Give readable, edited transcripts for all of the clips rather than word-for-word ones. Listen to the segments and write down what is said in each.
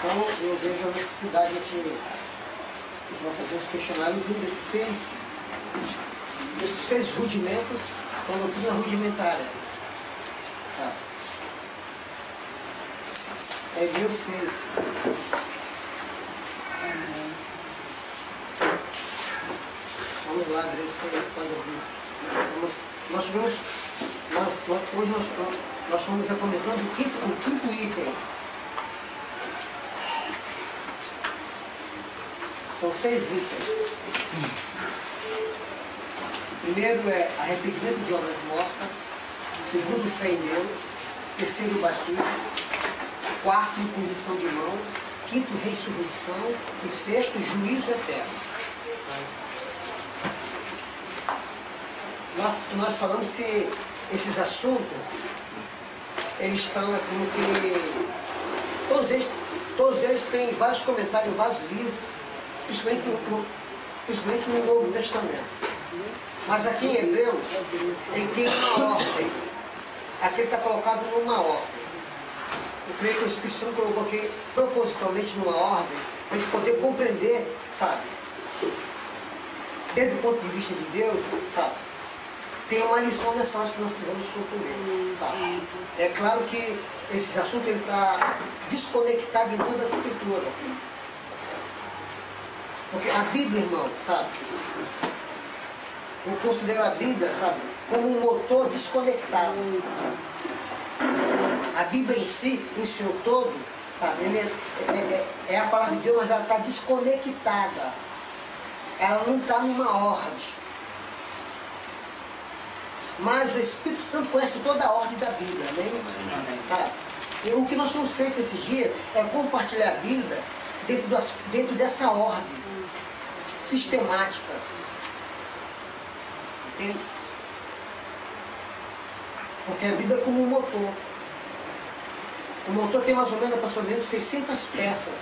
Então eu vejo a necessidade de fazer os questionários e desses seis rudimentos são doutrina rudimentária. Tá. É Hebreus 6. Vamos lá, Hebreus 6, pode abrir. Hoje nós fomos comentando o quinto item. São 6 itens. O primeiro é arrependimento de obras mortas. O segundo, fé em Deus. O terceiro, batismo. O quarto, imposição de mãos. O quinto, ressurreição. E sexto, juízo eterno. Nós falamos que esses assuntos, eles estão como que todos eles têm vários comentários, vários livros, principalmente no Novo Testamento. Mas aqui em Hebreus, ele tem uma ordem. Aqui ele está colocado numa ordem. Eu creio que o Espírito Santo colocou aqui propositalmente numa ordem, para a gente poder compreender, sabe? Desde o ponto de vista de Deus, sabe? Tem uma lição nessa hora que nós precisamos compreender, sabe? É claro que esses assuntos ele está desconectado em toda a Escritura. Porque a Bíblia, irmão, sabe? Eu considero a Bíblia, sabe, como um motor desconectado. A Bíblia em si, em seu todo, sabe, ele é a palavra de Deus, mas ela está desconectada. Ela não está numa ordem. Mas o Espírito Santo conhece toda a ordem da Bíblia, né? Sabe? E o que nós temos feito esses dias é compartilhar a Bíblia dentro dessa ordem sistemática. Entende? Porque a Bíblia é como um motor. O motor tem mais ou menos 600 peças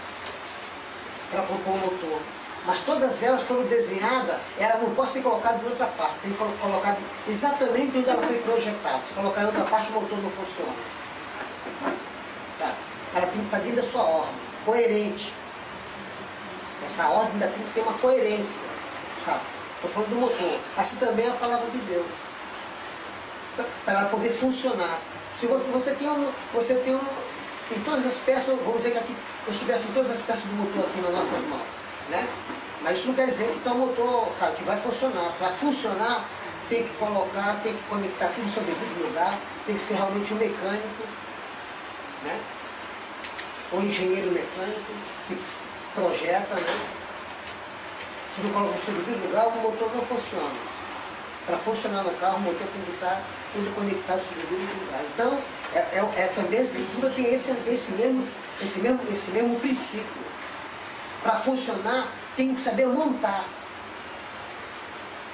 para compor o motor. Mas todas elas foram desenhadas, ela não pode ser colocada em outra parte, tem que ser colocada exatamente onde ela foi projetada. Se colocar em outra parte, o motor não funciona. Tá? Ela tem que estar dentro da sua ordem, coerente. Essa ordem ainda tem que ter uma coerência, sabe? Estou falando do motor. Assim também é a palavra de Deus. Para ela poder funcionar. Se você tem todas as peças, vamos dizer que aqui nós tivéssemos todas as peças do motor aqui nas nossas mãos. Né? Mas isso não quer dizer que está o motor, sabe, que vai funcionar. Para funcionar, tem que colocar, tem que conectar tudo no seu devido lugar, tem que ser realmente um mecânico, né? Ou engenheiro mecânico, que projeta, né? Se não coloca no seu devido lugar, o motor não funciona. Para funcionar no carro, o motor tem que estar tudo conectado no seu devido lugar. Então, também a escritura tem esse mesmo princípio. Para funcionar, tem que saber montar.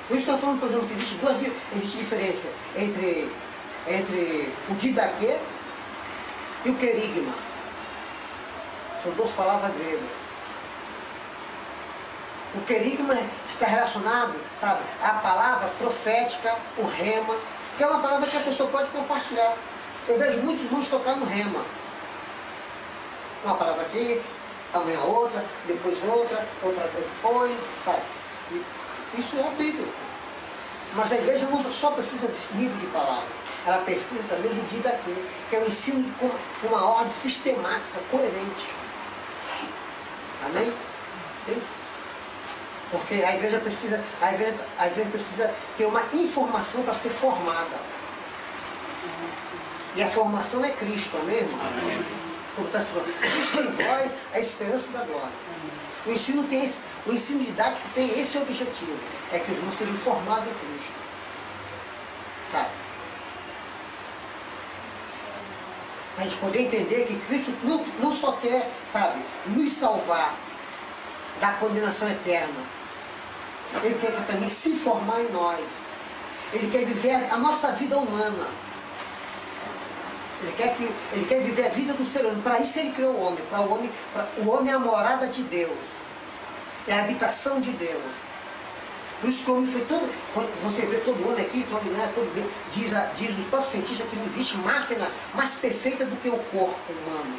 Por isso estou falando, por exemplo, que existe diferença entre o didaquê e o querigma. São duas palavras gregas. O querigma está relacionado, sabe, à palavra profética, o rema, que é uma palavra que a pessoa pode compartilhar. Eu vejo muitos irmãos tocar no rema. Uma palavra aqui, amanhã outra, depois outra depois, sabe? E isso é a Bíblia. Mas a igreja não só precisa desse nível de palavra, ela precisa também do didaquê, que é o ensino com uma ordem sistemática, coerente. Amém? Entende? Porque a igreja precisa ter uma informação para ser formada. E a formação é Cristo, amém, irmão? Amém. Como está se falando, Cristo em vós, a esperança da glória. O ensino didático tem esse objetivo, é que os irmãos sejam formados em Cristo. Sabe? A gente poder entender que Cristo não só quer, sabe, nos salvar da condenação eterna. Ele quer também se formar em nós. Ele quer viver a nossa vida humana. Ele quer viver a vida do ser humano. Para isso ele criou o homem. O homem é a morada de Deus. É a habitação de Deus. Por isso que o homem foi todo... Você vê todo homem aqui, diz o próprio cientista que não existe máquina mais perfeita do que o corpo humano.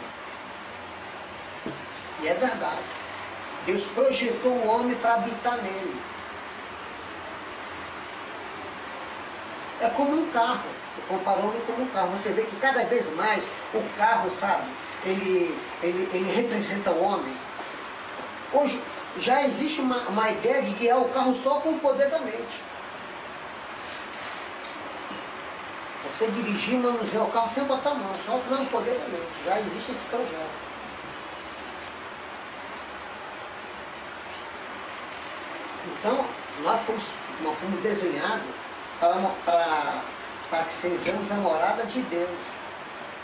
E é verdade. Deus projetou o homem para habitar nele. É como um carro. Comparou-me como um carro. Você vê que cada vez mais o carro, sabe, ele representa o homem. Hoje já existe uma ideia de guiar o carro só com o poder da mente. Você dirigir, manusear o carro sem botar a mão, só com o poder da mente. Já existe esse projeto. Então, nós fomos desenhados para que sejamos a morada de Deus,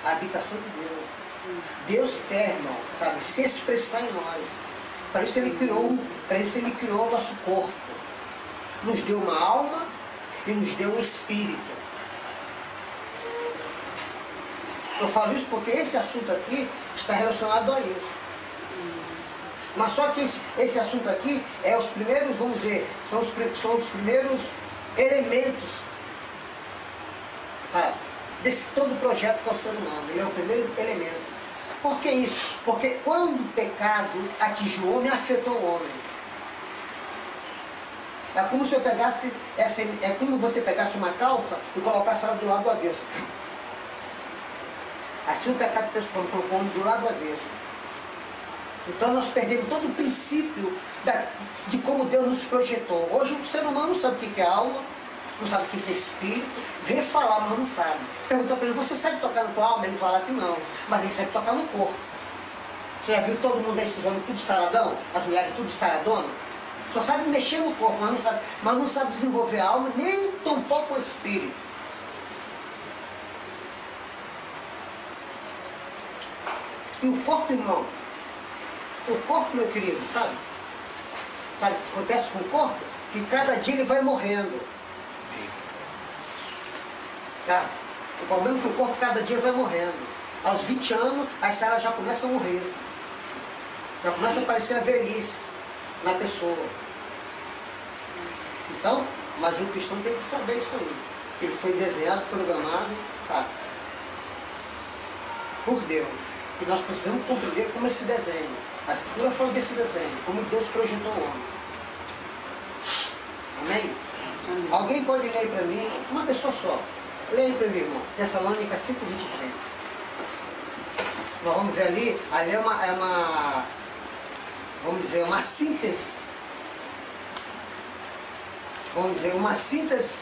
a habitação de Deus. Deus quer, irmão, sabe, se expressar em nós. Para isso Ele criou o nosso corpo. Nos deu uma alma e nos deu um espírito. Eu falo isso porque esse assunto aqui está relacionado a isso. Mas só que esse assunto aqui é os primeiros, vamos dizer, são os primeiros elementos, sabe, desse todo projeto que é o ser humano. Ele é o primeiro elemento. Por que isso? Porque quando o pecado atingiu o homem, afetou o homem. É como se eu pegasse é como você pegasse uma calça e colocasse ela do lado do avesso. Assim o pecado se transforma, colocou o homem do lado do avesso. Então nós perdemos todo o princípio de como Deus nos projetou. Hoje o ser humano não sabe o que é alma, não sabe o que é espírito, vem falar, mas não sabe. Pergunta para ele, você sabe tocar na tua alma? Ele fala que não, mas ele sabe tocar no corpo. Você já viu todo mundo, esses homens tudo saradão, as mulheres tudo saradona? Só sabe mexer no corpo, mas não sabe desenvolver a alma, nem tampouco o espírito. E o corpo, irmão, o corpo, meu querido, sabe? Sabe o que acontece com o corpo? Que cada dia ele vai morrendo. Sabe? O problema é que o corpo cada dia vai morrendo. Aos 20 anos, as células já começam a morrer. Já começa a aparecer a velhice na pessoa. Então, mas o cristão tem que saber isso aí. Que ele foi desenhado, programado, sabe? Por Deus. E nós precisamos compreender como esse desenho. A Escritura fala desse desenho, como Deus projetou o homem. Amém? Alguém pode ler para mim, uma pessoa só. Leia para mim, irmão. Tessalônica 5:23. Nós vamos ver ali é uma vamos dizer, uma síntese. Vamos dizer, uma síntese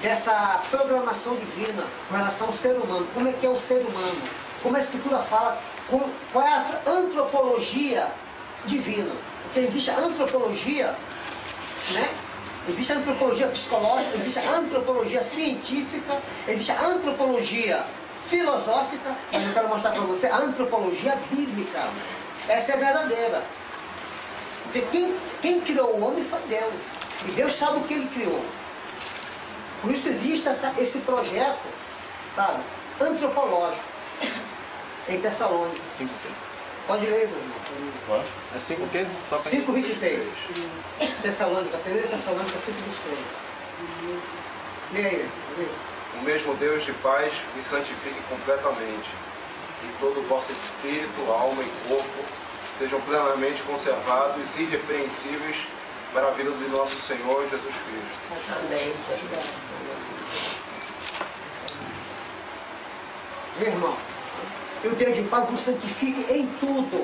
dessa programação divina com relação ao ser humano. Como é que é o ser humano? Como a Escritura fala, qual é a antropologia divina? Porque existe a antropologia, né? Existe a antropologia psicológica, existe a antropologia científica, existe a antropologia filosófica, mas eu quero mostrar para você a antropologia bíblica. Essa é a verdadeira. Porque quem criou o homem foi Deus. E Deus sabe o que Ele criou. Por isso existe esse projeto, sabe, antropológico. Em Tessalônica. 5 o quê? Pode ler, meu irmão. É 5 o quê? 5:23. Tessalônica, 1 Tessalônica 5:23. Leia aí. O mesmo Deus de paz me santifique completamente, e todo o vosso espírito, alma e corpo sejam plenamente conservados e irrepreensíveis para a vida do nosso Senhor Jesus Cristo. Amém. Meu irmão, e o Deus de paz vos santifique em tudo.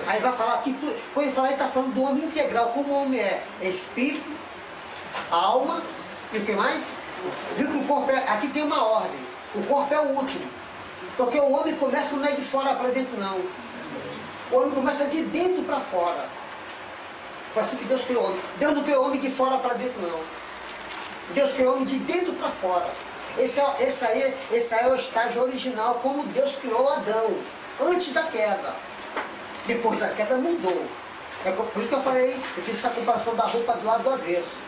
Aí vai falar que tudo. Quando ele fala, ele está falando do homem integral. Como o homem é espírito, alma e o que mais? Viu que o corpo aqui tem uma ordem. O corpo é o último. Porque o homem começa não é de fora para dentro, não. O homem começa de dentro para fora. Foi assim que Deus criou o homem. Deus não criou o homem de fora para dentro, não. Deus criou o homem de dentro para fora. Esse aí é o estágio original, como Deus criou Adão, antes da queda. Depois da queda mudou. É por isso que eu falei, eu fiz essa comparação da roupa do lado do avesso.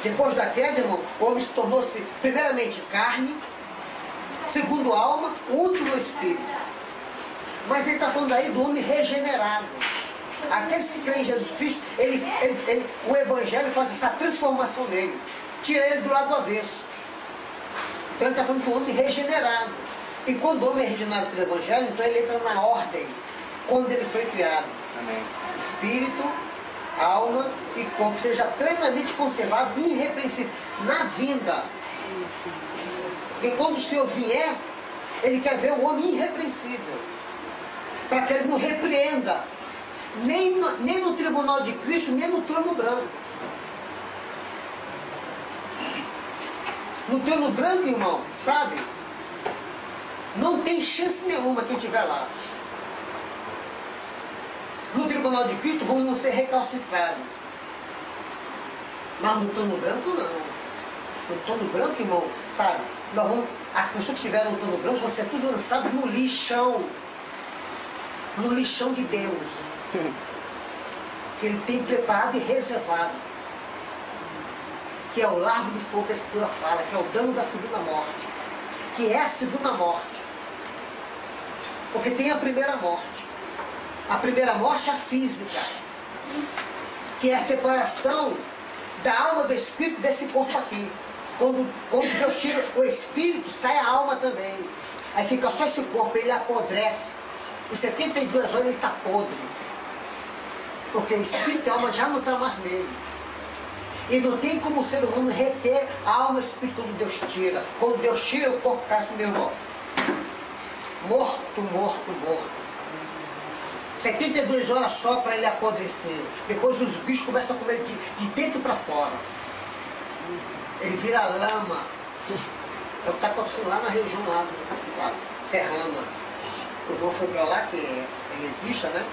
Depois da queda, irmão, o homem se tornou-se, primeiramente, carne, segundo alma, o último espírito. Mas ele está falando aí do homem regenerado. Aqueles que creem em Jesus Cristo, o Evangelho faz essa transformação nele. Tira ele do lado do avesso. Então ele está falando do homem regenerado. E quando o homem é regenerado pelo Evangelho, então ele entra na ordem. quando ele foi criado. Amém. Espírito, alma e corpo seja plenamente conservado e irrepreensível na vinda. Porque quando o Senhor vier, Ele quer ver o homem irrepreensível, para que Ele não repreenda, nem no tribunal de Cristo, nem no trono branco. No trono branco, irmão, sabe? Não tem chance nenhuma quem estiver lá. No tribunal de Cristo vamos ser recalcitrados. Mas no trono branco não. No trono branco, irmão, sabe? As pessoas que estiveram no trono branco vão ser tudo lançadas no lixão. No lixão de Deus. Que Ele tem preparado e reservado. Que é o largo de fogo que a Escritura fala, que é o dano da segunda morte. Que é a segunda morte. Porque tem a primeira morte. A primeira morte é a física, que é a separação da alma do espírito desse corpo aqui. Quando Deus tira o espírito, sai a alma também. Aí fica só esse corpo, ele apodrece. Por 72 horas ele está podre. Porque o espírito e a alma já não estão mais nele. E não tem como o ser humano reter a alma e o espírito quando Deus tira. Quando Deus tira, o corpo cai assim mesmo. Morto, morto, morto. 72 horas só para ele apodrecer. Depois os bichos começam a comer de dentro para fora. Ele vira lama. É o que está acontecendo lá na região lá, sabe? Serrana. O irmão foi para lá, que ele existe, né?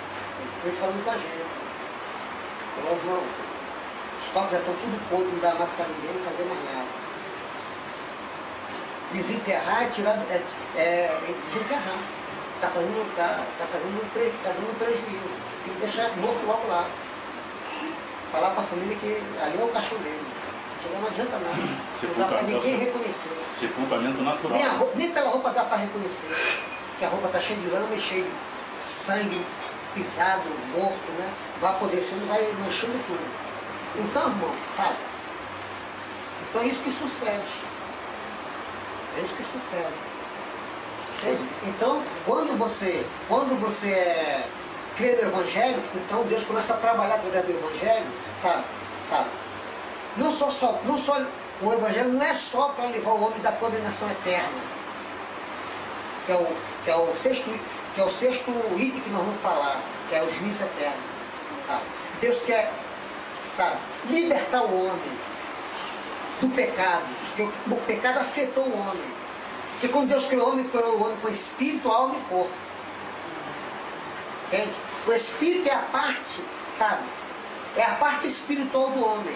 Ele foi falando com a gente. Falou, irmão, os corpos já estão tudo podre, não dá mais para ninguém fazer mais nada. Desenterrar, tirar, desenterrar. Está dando um prejuízo. Tem que deixar morto logo lá. Falar para a família que ali é o caixão dele. Não adianta nada. Não dá para ninguém reconhecer. Sepultamento natural. Nem pela roupa dá para reconhecer. Porque a roupa está cheia de lama e cheia de sangue, pisado, morto, né? Vai apodrecendo, vai manchando tudo. Então, irmão, sabe? Então é isso que sucede. É isso que sucede. Então, quando você crê no Evangelho, então Deus começa a trabalhar através do Evangelho, sabe? Não só o Evangelho não é só para levar o homem da condenação eterna, que é o sexto item que nós vamos falar, que é o juízo eterno. Tá? Deus quer, sabe, libertar o homem do pecado, porque o pecado afetou o homem. Porque quando Deus criou o homem com espírito, alma e corpo. Entende? O espírito é a parte, sabe? É a parte espiritual do homem.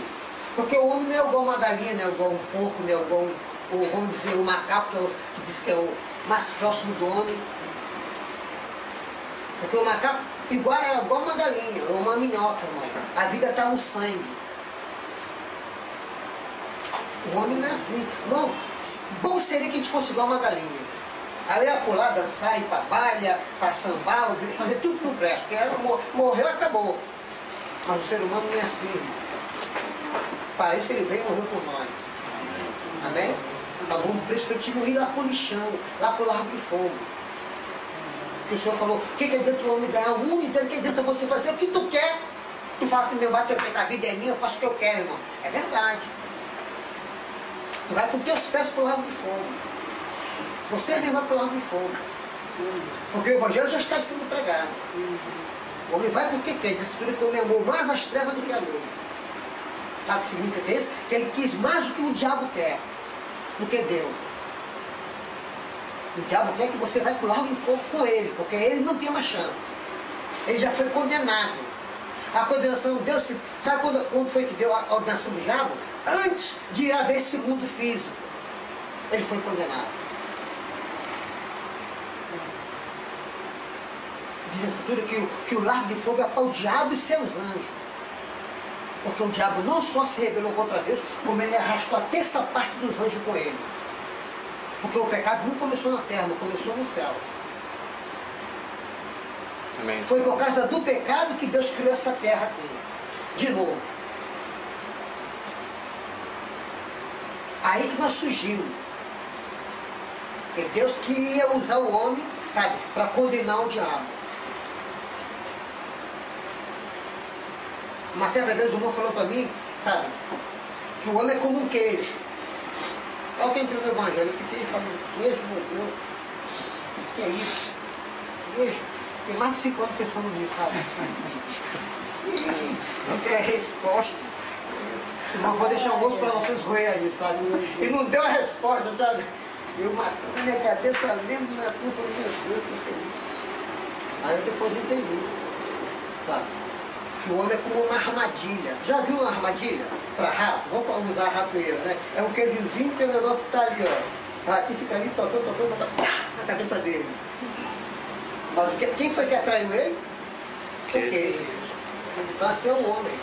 Porque o homem não é igual uma galinha, não é igual um porco, não é igual vamos dizer, o macaco, que diz que é o mais próximo do homem. Porque o macaco é igual uma galinha, ou uma minhoca, irmão. A vida está no sangue. O homem não é assim. Não, bom seria que a gente fosse igual uma galinha. Aí eu ia pular, dançar, ir para baile, sambar, fazer tudo que não presta. Porque morreu, acabou. Mas o ser humano não é assim. Para isso ele veio e morreu por nós. Amém? Pagou um preço para a gente não ir lá para o lixão, lá para o largo de fogo. Que o Senhor falou, o que adianta o homem ganhar o mundo inteiro? O que adianta você fazer o que tu quer? Tu fala assim, meu bate, a vida é minha, eu faço o que eu quero, irmão. É verdade. Tu vai com teus pés para o lago de fogo. Você mesmo vai para o lago de fogo. Porque o Evangelho já está sendo pregado. O homem vai porque quer. Diz a Escritura que o homem amou mais as trevas do que a luz. Sabe o que significa isso? Que ele quis mais do que o diabo quer, do que Deus. O diabo quer que você vá para o lago de fogo com ele, porque ele não tem uma chance. Ele já foi condenado. A condenação de Deus, sabe quando foi que deu a ordenação do diabo? Antes de haver esse mundo físico, ele foi condenado. Diz a Escritura que o largo de fogo é para o diabo e seus anjos. Porque o diabo não só se rebelou contra Deus, como ele arrastou a terça parte dos anjos com ele. Porque o pecado não começou na terra, mas começou no céu. Amém. Foi por causa do pecado que Deus criou essa terra aqui. De novo. Aí que nós surgimos. Porque Deus queria usar o homem, sabe, para condenar o diabo. Uma certa vez o irmão falou para mim, sabe, que o homem é como um queijo. Olha o tempo do evangelho, eu fiquei falando, queijo, meu Deus, o que é isso? Queijo? Fiquei mais de 5 anos pensando nisso, sabe? Não tem a resposta. Irmão, vou deixar um osso para vocês roer aí, sabe? E não deu a resposta, sabe? Eu matando a minha cabeça, lendo na tua, falei, meu Deus, o que é isso? Aí eu depois entendi, sabe? Que o homem é como uma armadilha. Já viu uma armadilha para rato? Vamos usar a ratoeira, né? É um queijozinho que o negócio está ali, ó. O ratinho fica ali tocando, na cabeça dele. Mas quem foi que atraiu ele? O queijo. Para ser um homem.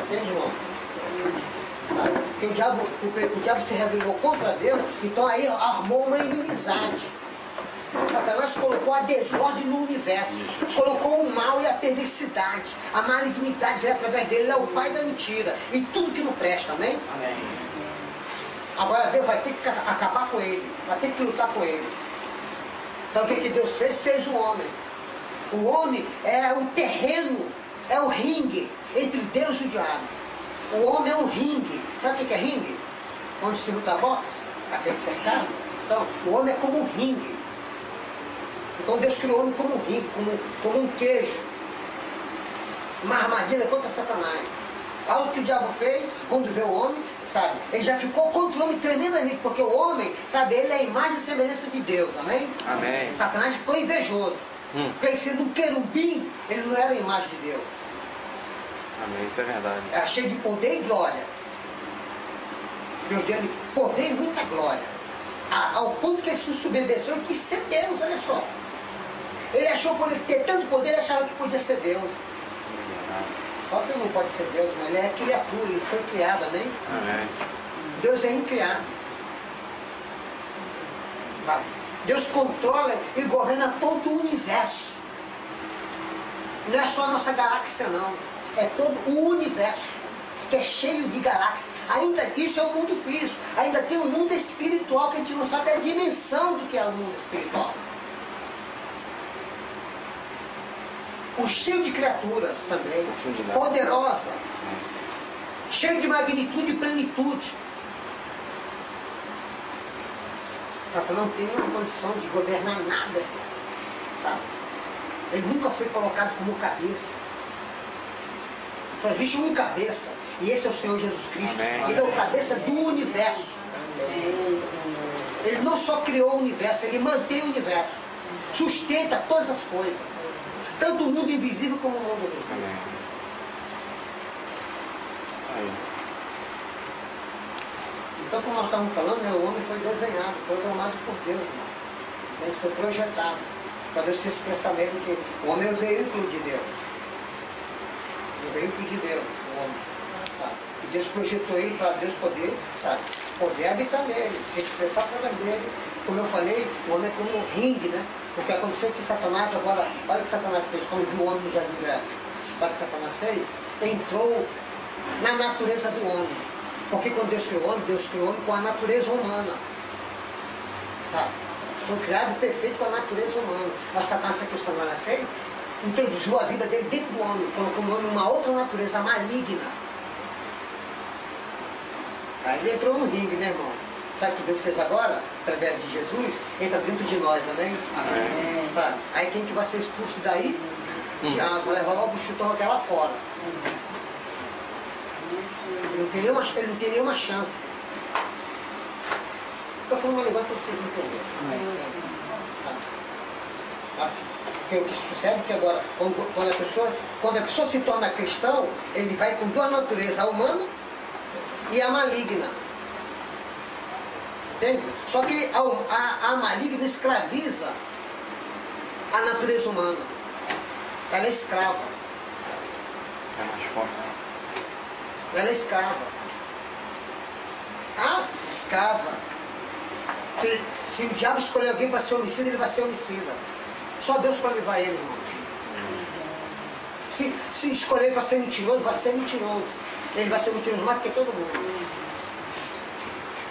Entende, irmão? Porque o diabo se rebelou contra Deus, então aí armou uma inimizade. Satanás colocou a desordem no universo, colocou o mal e a perversidade, a malignidade veio através dele, ele é o pai da mentira e tudo que não presta, amém? Amém. Agora Deus vai ter que acabar com ele, vai ter que lutar com ele. Então o que Deus fez? Fez o homem. O homem é um terreno, é o ringue entre Deus e o diabo. O homem é um ringue. Sabe o que é ringue? Onde se luta boxe, aquele cercado. Então, o homem é como um ringue. Então Deus criou o homem como um ringue, como um queijo. Uma armadilha contra Satanás. Algo que o diabo fez, quando vê o homem, sabe? Ele já ficou contra o homem tremendamente, porque o homem, sabe, ele é a imagem e semelhança de Deus, amém? Amém. Satanás ficou invejoso. Porque ele sendo um querubim, ele não era a imagem de Deus. Amém, isso é verdade. Era cheio de poder e glória. Deus deu-lhe poder e muita glória. Ao ponto que ele se submedeceu e quis ser Deus, olha só. Ele achou, por ele ter tanto poder, ele achava que podia ser Deus. Só que ele não pode ser Deus, mas ele é criatura, ele foi criado, amém? Amém. Deus é incriado. Deus controla e governa todo o universo. Não é só a nossa galáxia, não. É todo o universo, que é cheio de galáxias. Ainda isso é o mundo físico. Ainda tem um mundo espiritual que a gente não sabe a dimensão do que é o mundo espiritual. O cheio de criaturas também, poderosa, cheio de magnitude e plenitude. Não tem nenhuma condição de governar nada, sabe? Ele nunca foi colocado como cabeça. Só existe um cabeça, e esse é o Senhor Jesus Cristo. Amém. Ele é o cabeça do universo. Ele não só criou o universo, ele mantém o universo, sustenta todas as coisas, tanto o mundo invisível como o mundo visível. Amém. Isso aí. Então, como nós estávamos falando, né, o homem foi desenhado, programado por Deus, irmão. Então, ele foi projetado para Deus se expressar nele, que o homem é o veículo de Deus. O veículo de Deus, o homem, sabe? E Deus projetou ele para Deus poder, sabe, poder habitar nele, se expressar através dele. Como eu falei, o homem é como um ringue, né? Porque aconteceu que Satanás agora, olha o que Satanás fez, quando viu o homem no jardim do Éden. Sabe o que Satanás fez? Entrou na natureza do homem. Porque quando Deus criou o homem com a natureza humana. Sabe? Foi criado perfeito com a natureza humana. Mas Satanás, sabe o que o Satanás fez? Introduziu a vida dele dentro do homem, colocou o homem numa outra natureza maligna. Aí ele entrou no ringue, né, irmão? Sabe o que Deus fez agora? Através de Jesus, entra dentro de nós, amém? Amém. Sabe? Aí quem que vai ser expulso daí? O diabo, vai levar logo o chutão até lá fora. Ele não tem nenhuma chance. Estou falando uma linguagem para vocês entenderem. Porque o que sucede é que agora, quando a pessoa se torna cristão, ele vai com duas naturezas, a humana e a maligna. Entende? Só que a maligna escraviza a natureza humana. Ela é escrava. É mais forte. Ela é escrava. A escrava. Se o diabo escolher alguém para ser homicida, ele vai ser homicida. Só Deus para levar ele, irmão. Se escolher para ser mentiroso, vai ser mentiroso. Ele vai ser mentiroso mais do que todo mundo.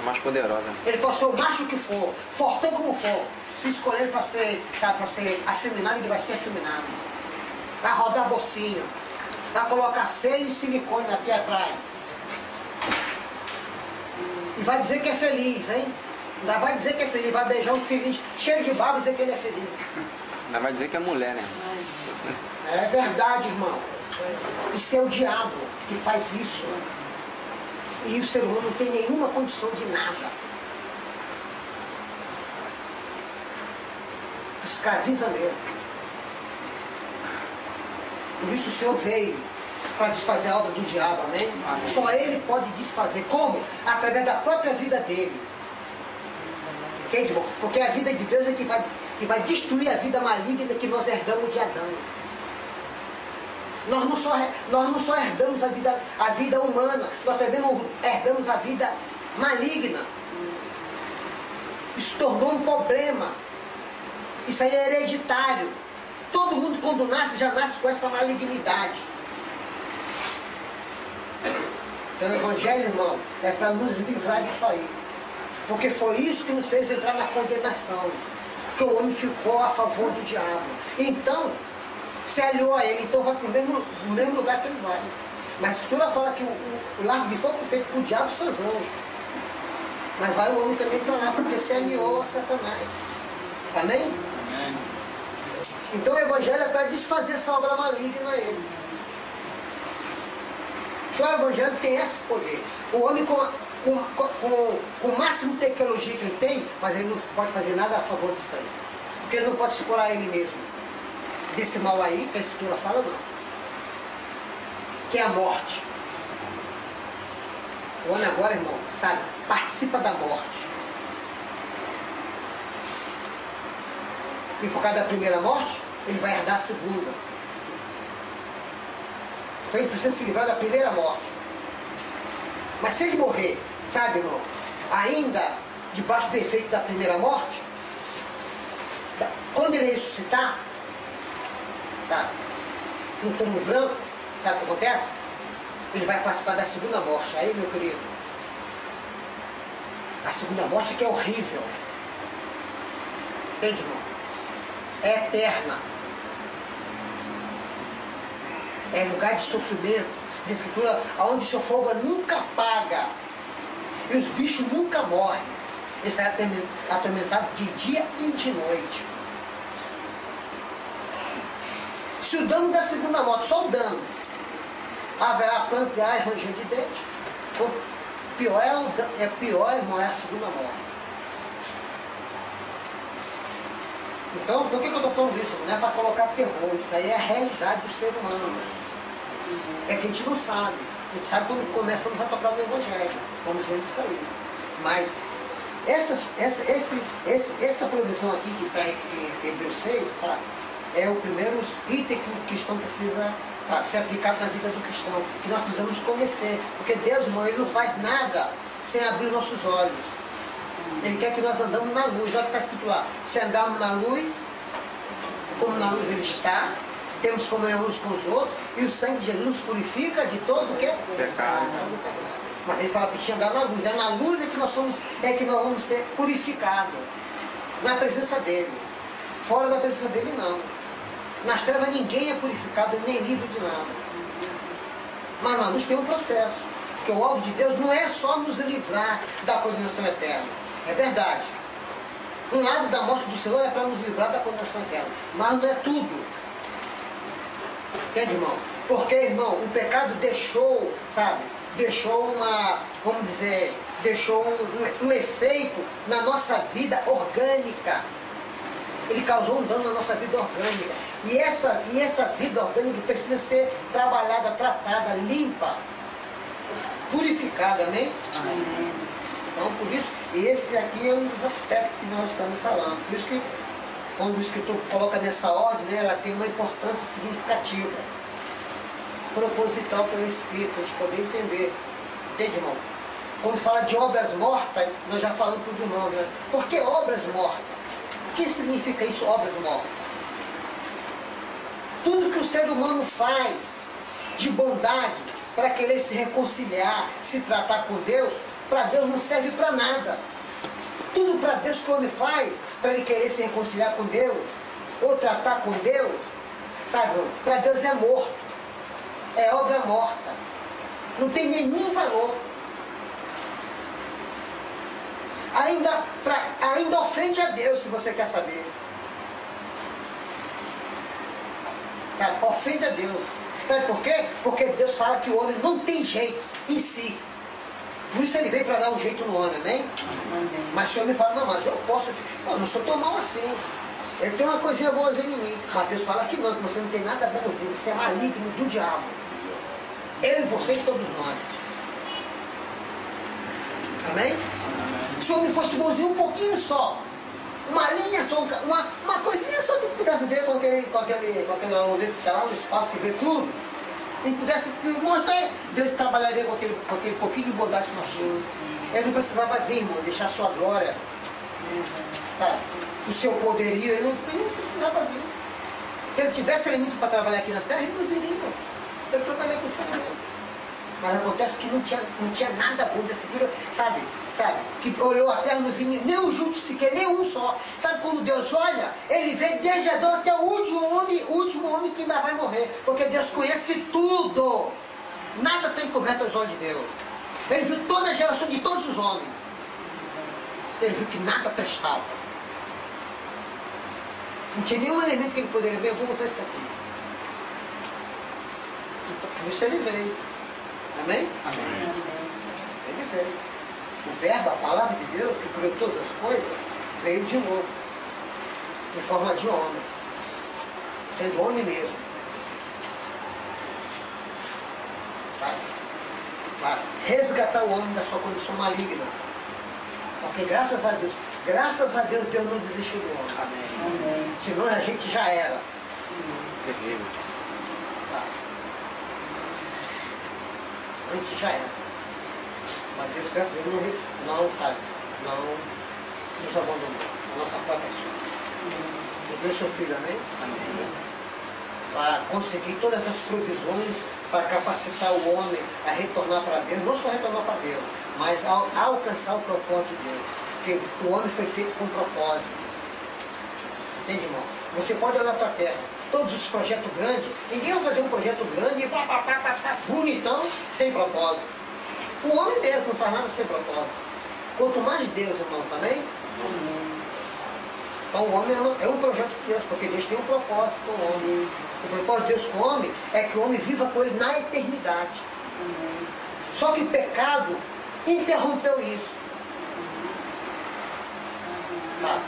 Mais poderosa. Ele pode ser o macho que for, fortão como for. Se escolher para ser, sabe, para ser afeminado, ele vai ser afeminado. Vai rodar a bolsinha. vai colocar selo e silicone aqui atrás. E vai dizer que é feliz, hein? Ainda vai dizer que é feliz, vai beijar um feliz, cheio de barba e dizer que ele é feliz. Ainda vai dizer que é mulher, né? É verdade, irmão. Isso é o diabo que faz isso. E o ser humano não tem nenhuma condição de nada. Escraviza mesmo. Por isso o Senhor veio para desfazer a obra do diabo, amém? Só Ele pode desfazer. Como? Através da própria vida dele. Entende, irmão? Porque a vida de Deus é que vai destruir a vida maligna que nós herdamos de Adão. Nós não só herdamos a vida humana, nós também herdamos a vida maligna. Isso tornou um problema. Isso aí é hereditário. Todo mundo quando nasce, já nasce com essa malignidade. Então o Evangelho, irmão, é para nos livrar disso aí. Porque foi isso que nos fez entrar na condenação. Porque o homem ficou a favor do diabo. Então, se aliou a ele, então vai para o mesmo lugar que ele vai. Mas a Escritura fala que o lago de fogo foi feito por diabo e seus anjos. Mas vai o homem também para lá, porque se aliou a Satanás. Amém? Amém. Então o Evangelho é para desfazer essa obra maligna a ele. Só o Evangelho tem esse poder. O homem com o máximo de tecnologia que ele tem, mas ele não pode fazer nada a favor disso aí. Porque ele não pode se curar ele mesmo. Desse mal aí, que a Escritura fala, não. Que é a morte. O homem agora, irmão, sabe, participa da morte. E por causa da primeira morte, ele vai herdar a segunda. Então ele precisa se livrar da primeira morte. Mas se ele morrer, sabe, irmão, ainda debaixo do efeito da primeira morte, quando ele ressuscitar, sabe, no túmulo branco, sabe o que acontece? Ele vai participar da segunda morte. Aí, meu querido, a segunda morte que é horrível. Entende, irmão? É eterna. É lugar de sofrimento. A Escritura, onde o seu fogo nunca apaga. E os bichos nunca morrem. Ele será atormentado de dia e de noite. Se o dano da segunda morte, só o dano, haverá plantear e ranger de dente. Então, pior, irmão, é a segunda morte. Então, por que eu estou falando isso? Não é para colocar terror, isso aí é a realidade do ser humano. É que a gente não sabe. A gente sabe quando começamos a tocar no Evangelho. Vamos vendo isso aí. Mas essa provisão aqui que está em Hebreus 6, sabe, é o primeiro item que o cristão precisa, sabe, ser aplicado na vida do cristão. Que nós precisamos conhecer. Porque Deus, irmão, Ele não faz nada sem abrir nossos olhos. Ele quer que nós andamos na luz. Olha o que está escrito lá. Se andarmos na luz, como na luz Ele está, temos comunhão uns com os outros, e o sangue de Jesus nos purifica de todo o que? Pecado. Mas ele fala para te andar na luz. É na luz que nós vamos ser purificados. Na presença dele. Fora da presença dele, não. Nas trevas ninguém é purificado, nem livre de nada. Mas na luz tem um processo. Porque o alvo de Deus não é só nos livrar da condenação eterna. É verdade. Um lado da morte do Senhor é para nos livrar da condenação eterna. Mas não é tudo. Entende, irmão? Porque, irmão, o pecado deixou, sabe? Deixou um efeito na nossa vida orgânica. Ele causou um dano na nossa vida orgânica. E essa vida orgânica precisa ser trabalhada, tratada, limpa, purificada, amém? Amém. Então, por isso, esse aqui é um dos aspectos que nós estamos falando. Por isso que, quando o escritor coloca nessa ordem, né, ela tem uma importância significativa, proposital pelo Espírito, para a gente poder entender. Entende, irmão? Quando fala de obras mortas, nós já falamos para os irmãos, né? Por que obras mortas? O que significa isso, obras mortas? Tudo que o ser humano faz de bondade para querer se reconciliar, se tratar com Deus, para Deus não serve para nada. Tudo para Deus que o homem faz, para ele querer se reconciliar com Deus, ou tratar com Deus, sabe, para Deus é morto. é obra morta. Não tem nenhum valor. Ainda ofende a Deus, se você quer saber. Sabe? Ofende a Deus. Sabe por quê? Porque Deus fala que o homem não tem jeito em si. Por isso ele veio para dar um jeito no homem, amém? Mas se o homem fala, não, mas eu posso, eu não sou tão mal assim. Ele tem uma coisinha boazinha em mim. Mas Deus fala que não, que você não tem nada bonzinho, você é maligno do diabo. Ele, você e todos nós. Amém? Se o homem fosse bonzinho um pouquinho só, uma linha só, uma coisinha só que pudesse ver com aquele aluno dele que está lá no espaço, que vê tudo, e pudesse mostrar, Deus trabalharia com aquele pouquinho de bondade que nós tínhamos. Ele não precisava vir, irmão, deixar a sua glória, sabe? O seu poderio, ele não precisava vir. Se ele tivesse elemento para trabalhar aqui na terra, ele não viria. Ele trabalhava com esse elemento. Mas acontece que não tinha nada bom da escritura, sabe? Que olhou a terra, não viu nem o justo sequer, nem um só. Sabe quando Deus olha? Ele vê desde Adão até o último homem que ainda vai morrer. Porque Deus conhece tudo. Nada tem encoberto aos olhos de Deus. Ele viu toda a geração de todos os homens. Ele viu que nada prestava. Não tinha nenhum elemento que ele poderia ver. Eu vou usar isso aqui. Por isso ele veio. Amém? Amém. Ele veio. O verbo, a palavra de Deus, que criou todas as coisas, veio de novo. Em forma de homem. Sendo homem mesmo. Sabe? Para resgatar o homem da sua condição maligna. Porque graças a Deus, Deus não desistiu do homem. Amém. Senão a gente já era. Terrível. Tá. A gente já era. Mas Deus, graças a Deus, não nos abandonou. A nossa própria sorte. Ele deu seu filho, amém? Amém. Para conseguir todas as provisões, para capacitar o homem a retornar para Deus. Não só retornar para Deus, mas a alcançar o propósito de Deus. Porque o homem foi feito com propósito. Entende, irmão? Você pode olhar para a terra. Todos os projetos grandes, ninguém vai fazer um projeto grande e bonitão, sem propósito. O homem mesmo não faz nada sem propósito. Quanto mais Deus, irmãos, amém? Então o homem é um projeto de Deus, porque Deus tem um propósito com o homem. O propósito de Deus com o homem é que o homem viva com ele na eternidade. Só que o pecado interrompeu isso. Tá?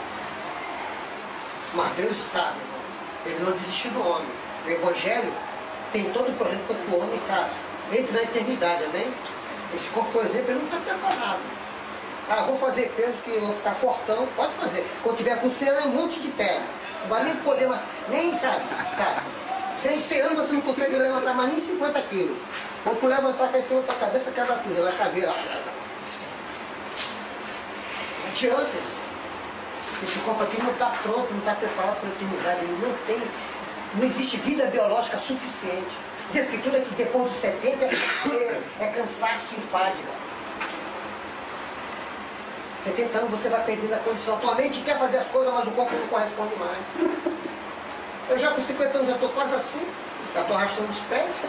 Mas Deus sabe, irmão. Ele não desistiu do homem. O Evangelho tem todo o projeto para que o homem, sabe, entre na eternidade, amém? Esse corpo, por exemplo, ele não está preparado. Ah, vou fazer peso que eu vou ficar fortão. Pode fazer. Quando tiver com 100 anos, é um monte de perna. Não vai nem poder, mas nem sabe. 100 anos você não consegue levantar mais nem 50 quilos. Quando tu levantar cá em cima da tua cabeça, quebra tudo. Vai caveira. Não adianta. Esse corpo aqui não está pronto, não está preparado para a eternidade. Ele não tem. Não existe vida biológica suficiente. Diz a Escritura que depois dos 70 é cansaço e fadiga. 70 anos você vai perdendo a condição. A tua mente quer fazer as coisas, mas o corpo não corresponde mais. Eu já com 50 anos já estou quase assim. Já estou arrastando os pés.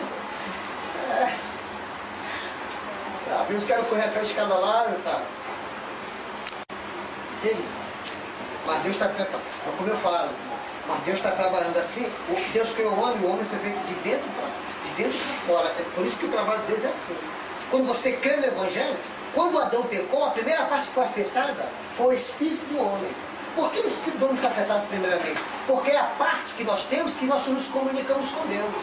Às vezes quero correr até a escada lá, sabe? Sim. Mas Deus está preparado. Como eu falo, mas Deus está trabalhando assim. Deus criou o homem foi feito de dentro para fora. É por isso que o trabalho de Deus é assim. Quando você crê no Evangelho, quando Adão pecou, a primeira parte que foi afetada foi o espírito do homem. Por que o espírito do homem foi afetado primeiramente? Porque é a parte que nós temos que nós nos comunicamos com Deus.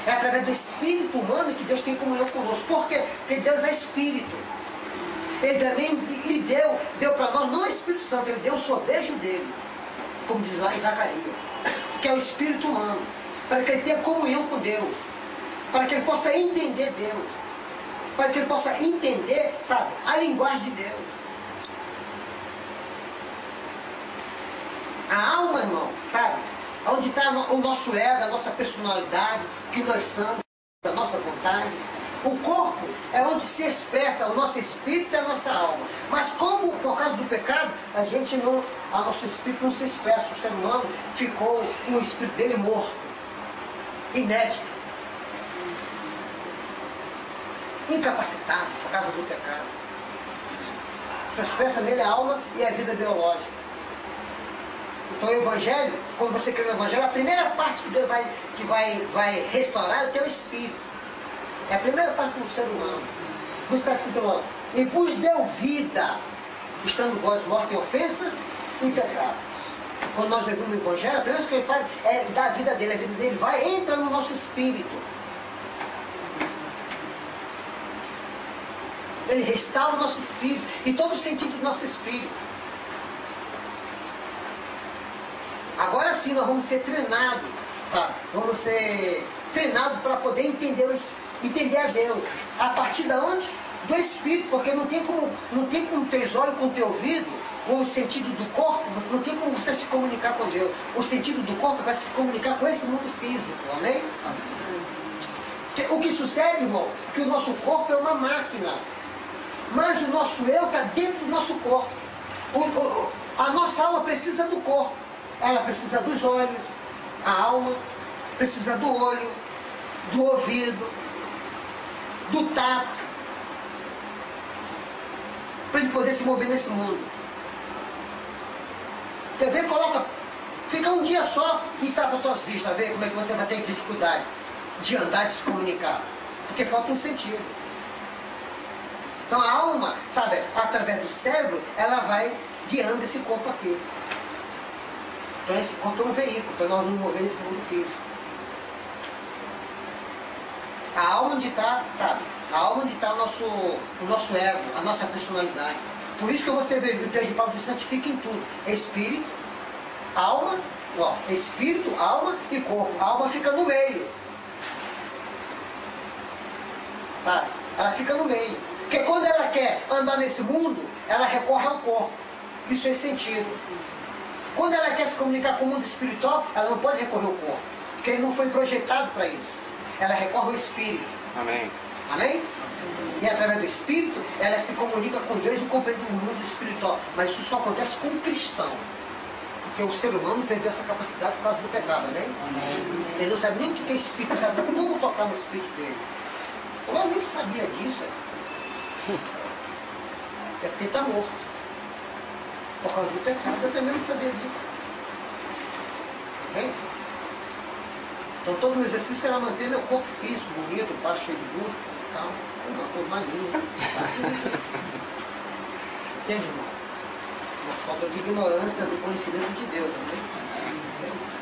É através do espírito humano que Deus tem comunhão conosco. Por quê? Porque Deus é espírito. Ele também lhe deu para nós, não o Espírito Santo, ele deu o sobejo dele, como diz lá em Zacarias, que é o espírito humano, para que ele tenha comunhão com Deus, para que ele possa entender Deus, para que ele possa entender, sabe, a linguagem de Deus. A alma, irmão, sabe, onde está o nosso ego, a nossa personalidade, o que nós somos, a nossa vontade. O corpo é onde se expressa o nosso espírito e a nossa alma. Mas como, por causa do pecado, a nosso espírito não se expressa. O ser humano ficou com o espírito dele morto, inédito. incapacitado por causa do pecado. Só expressa nele a alma e a vida biológica. Então o Evangelho, quando você crê no Evangelho, a primeira parte que Deus vai restaurar é o teu espírito. É a primeira parte do ser humano. Por isso está escrito lá, e vos deu vida, estando vós mortos em ofensas e pecados. Quando nós ouvimos o Evangelho, a primeira coisa que ele faz é dar a vida dele vai, entra no nosso espírito. Ele restaura o nosso espírito e todo o sentido do nosso espírito. Agora sim nós vamos ser treinados, sabe? Vamos ser treinados para poder entender a Deus. A partir de onde? Do espírito, porque não tem como teus olhos, com o teu ouvido, com o sentido do corpo, não tem como você se comunicar com Deus. O sentido do corpo vai se comunicar com esse mundo físico, amém? O que sucede, irmão? Que o nosso corpo é uma máquina, mas o nosso eu está dentro do nosso corpo. A nossa alma precisa do corpo. Ela precisa dos olhos, a alma precisa do olho, do ouvido, do tato, para ele poder se mover nesse mundo. Quer ver? Fica um dia só e tapa as tuas vistas, ver como é que você vai ter dificuldade de andar, de se comunicar. Porque falta um sentido. Então a alma, sabe, através do cérebro, ela vai guiando esse corpo aqui. Então esse corpo é um veículo para nós nos mover nesse mundo físico. A alma onde está, sabe? A alma onde está o nosso ego, a nossa personalidade. Por isso que você vê o texto de Paulo diz, santifica em tudo. Espírito, alma, espírito, alma e corpo. A alma fica no meio. Sabe? Ela fica no meio. Porque quando ela quer andar nesse mundo, ela recorre ao corpo. Isso é sentido. Quando ela quer se comunicar com o mundo espiritual, ela não pode recorrer ao corpo. Porque ele não foi projetado para isso. Ela recorre ao espírito. Amém. Amém? E através do espírito, ela se comunica com Deus e compreende o mundo espiritual. Mas isso só acontece com o cristão. Porque o ser humano perdeu essa capacidade por causa do pecado, né? Amém. Ele não sabe nem o que é espírito, não sabe como tocar no espírito dele. Eu nem sabia disso. É porque está morto. Por causa do pecado, eu também não sabia disso. Ok? Então todo o exercício era manter meu corpo físico, bonito, baixo, cheio de músculos e tal. Não, todo magrinho. Entende, irmão? Mas falta de ignorância do conhecimento de Deus, né?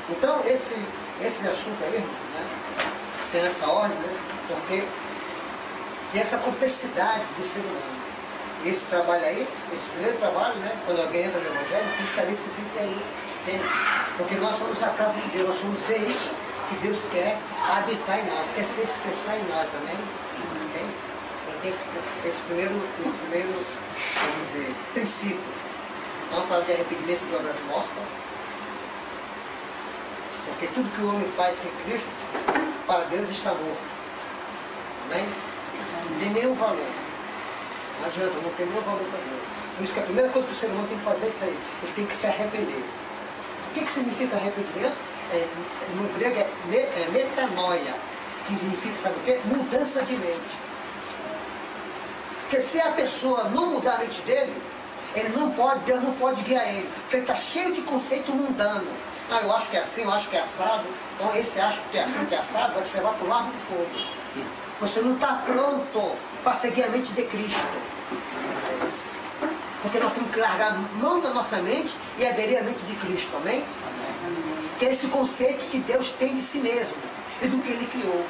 Então esse assunto aí, né, tem essa ordem, né? Porque tem essa complexidade do ser humano. Esse trabalho aí, esse primeiro trabalho, né? Quando alguém entra no Evangelho, tem que saber se existe aí. Porque nós somos a casa de Deus, nós somos veículos que Deus quer habitar em nós, quer se expressar em nós, amém? Okay? Então, esse primeiro, vamos dizer, princípio. Nós falamos de arrependimento de obras mortas, porque tudo que o homem faz sem Cristo, para Deus está morto. Amém? Não tem nenhum valor. Não adianta, não tem nenhum valor para Deus. Por isso que a primeira coisa que o ser humano tem que fazer é isso aí. Ele tem que se arrepender. O que significa arrependimento? No grego é metanoia, que significa, sabe o quê? Mudança de mente. Porque se a pessoa não mudar a mente dele, Deus não pode guiar ele. Porque ele está cheio de conceito mundano. Ah, eu acho que é assim, eu acho que é assado. Então esse acha que é assim, que é assado, vai te levar para o largo do fogo. Você não está pronto para seguir a mente de Cristo. Porque nós temos que largar a mão da nossa mente e aderir à mente de Cristo, amém? Que é esse conceito que Deus tem de si mesmo e do que Ele criou.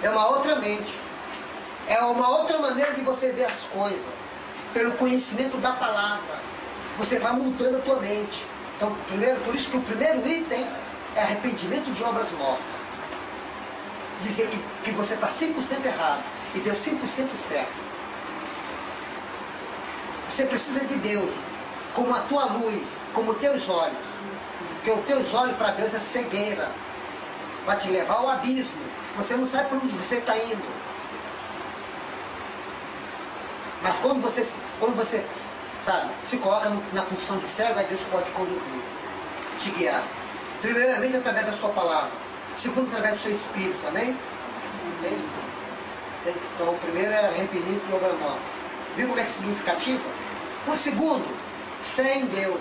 É uma outra mente. É uma outra maneira de você ver as coisas. Pelo conhecimento da palavra. Você vai mudando a tua mente. Então, por isso que o primeiro item é arrependimento de obras mortas. Dizer que você está 100% errado e Deus 100% certo. Você precisa de Deus como a tua luz, como teus olhos. Porque os teus olhos para Deus é cegueira. Vai te levar ao abismo. Você não sabe para onde você está indo. Mas quando você sabe, se coloca na posição de cego, aí Deus pode conduzir, te guiar. Primeiramente através da sua palavra. Segundo, através do seu espírito também. Entende? Então o primeiro é arrependimento e obra nova. Viu como é que é significativo? O segundo, fé em Deus.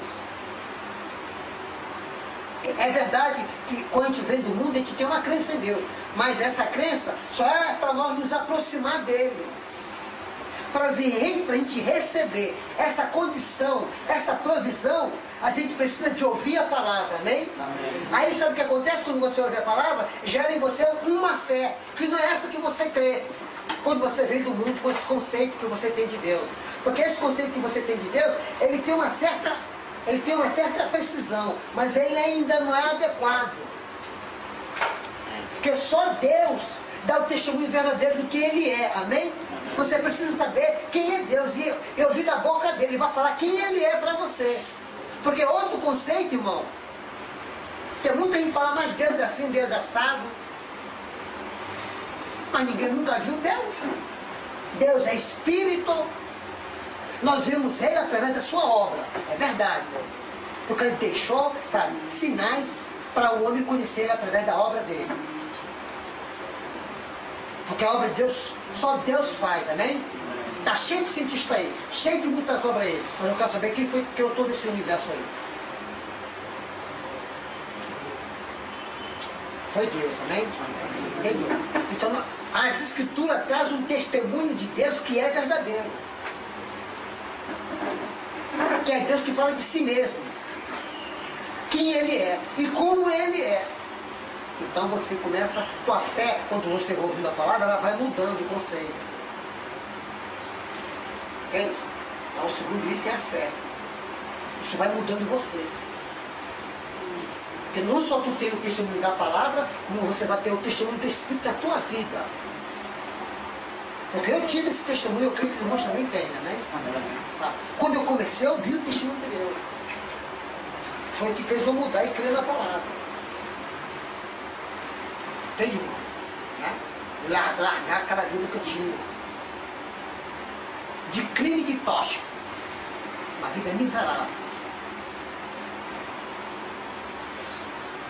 É verdade que quando a gente vem do mundo, a gente tem uma crença em Deus. Mas essa crença só é para nós nos aproximar dele. Para a gente receber essa condição, essa provisão, a gente precisa de ouvir a palavra, amém? Amém. Aí sabe o que acontece quando você ouve a palavra? Gera em você uma fé, que não é essa que você crê. Quando você vem do mundo com esse conceito que você tem de Deus. Porque esse conceito que você tem de Deus, ele tem uma certa precisão, mas ele ainda não é adequado. Porque só Deus dá o testemunho verdadeiro do que Ele é, amém? Você precisa saber quem é Deus, e eu ouvi da boca dele, ele vai falar quem Ele é para você. Porque outro conceito, irmão, tem muita gente que fala, mas Deus é assim, Deus é assado. Mas ninguém nunca viu Deus. Deus é Espírito. Nós vimos Ele através da sua obra. É verdade. Porque Ele deixou, sabe, sinais para o homem conhecer Ele através da obra dele. Porque a obra de Deus, só Deus faz, amém? Está cheio de cientistas aí, cheio de muitas obras aí. Mas eu quero saber quem foi que criou todo esse universo aí. Foi Deus, amém? Entendeu? Então, as Escrituras trazem um testemunho de Deus que é verdadeiro. Que é Deus que fala de si mesmo. Quem Ele é e como Ele é. Então você começa, tua fé, quando você ouve a palavra, ela vai mudando o conceito. Entende? Então o segundo item é a fé. Isso vai mudando você. Porque não só tu tem o testemunho da palavra, como você vai ter o testemunho do Espírito da tua vida. Porque eu tive esse testemunho, eu creio que os irmãos também têm, né? Quando eu comecei, eu vi o testemunho de Deus. Foi o que fez eu mudar e crer na palavra. Entende, irmão? Né? Largar aquela vida que eu tinha. De crime e de tóxico. Uma vida miserável.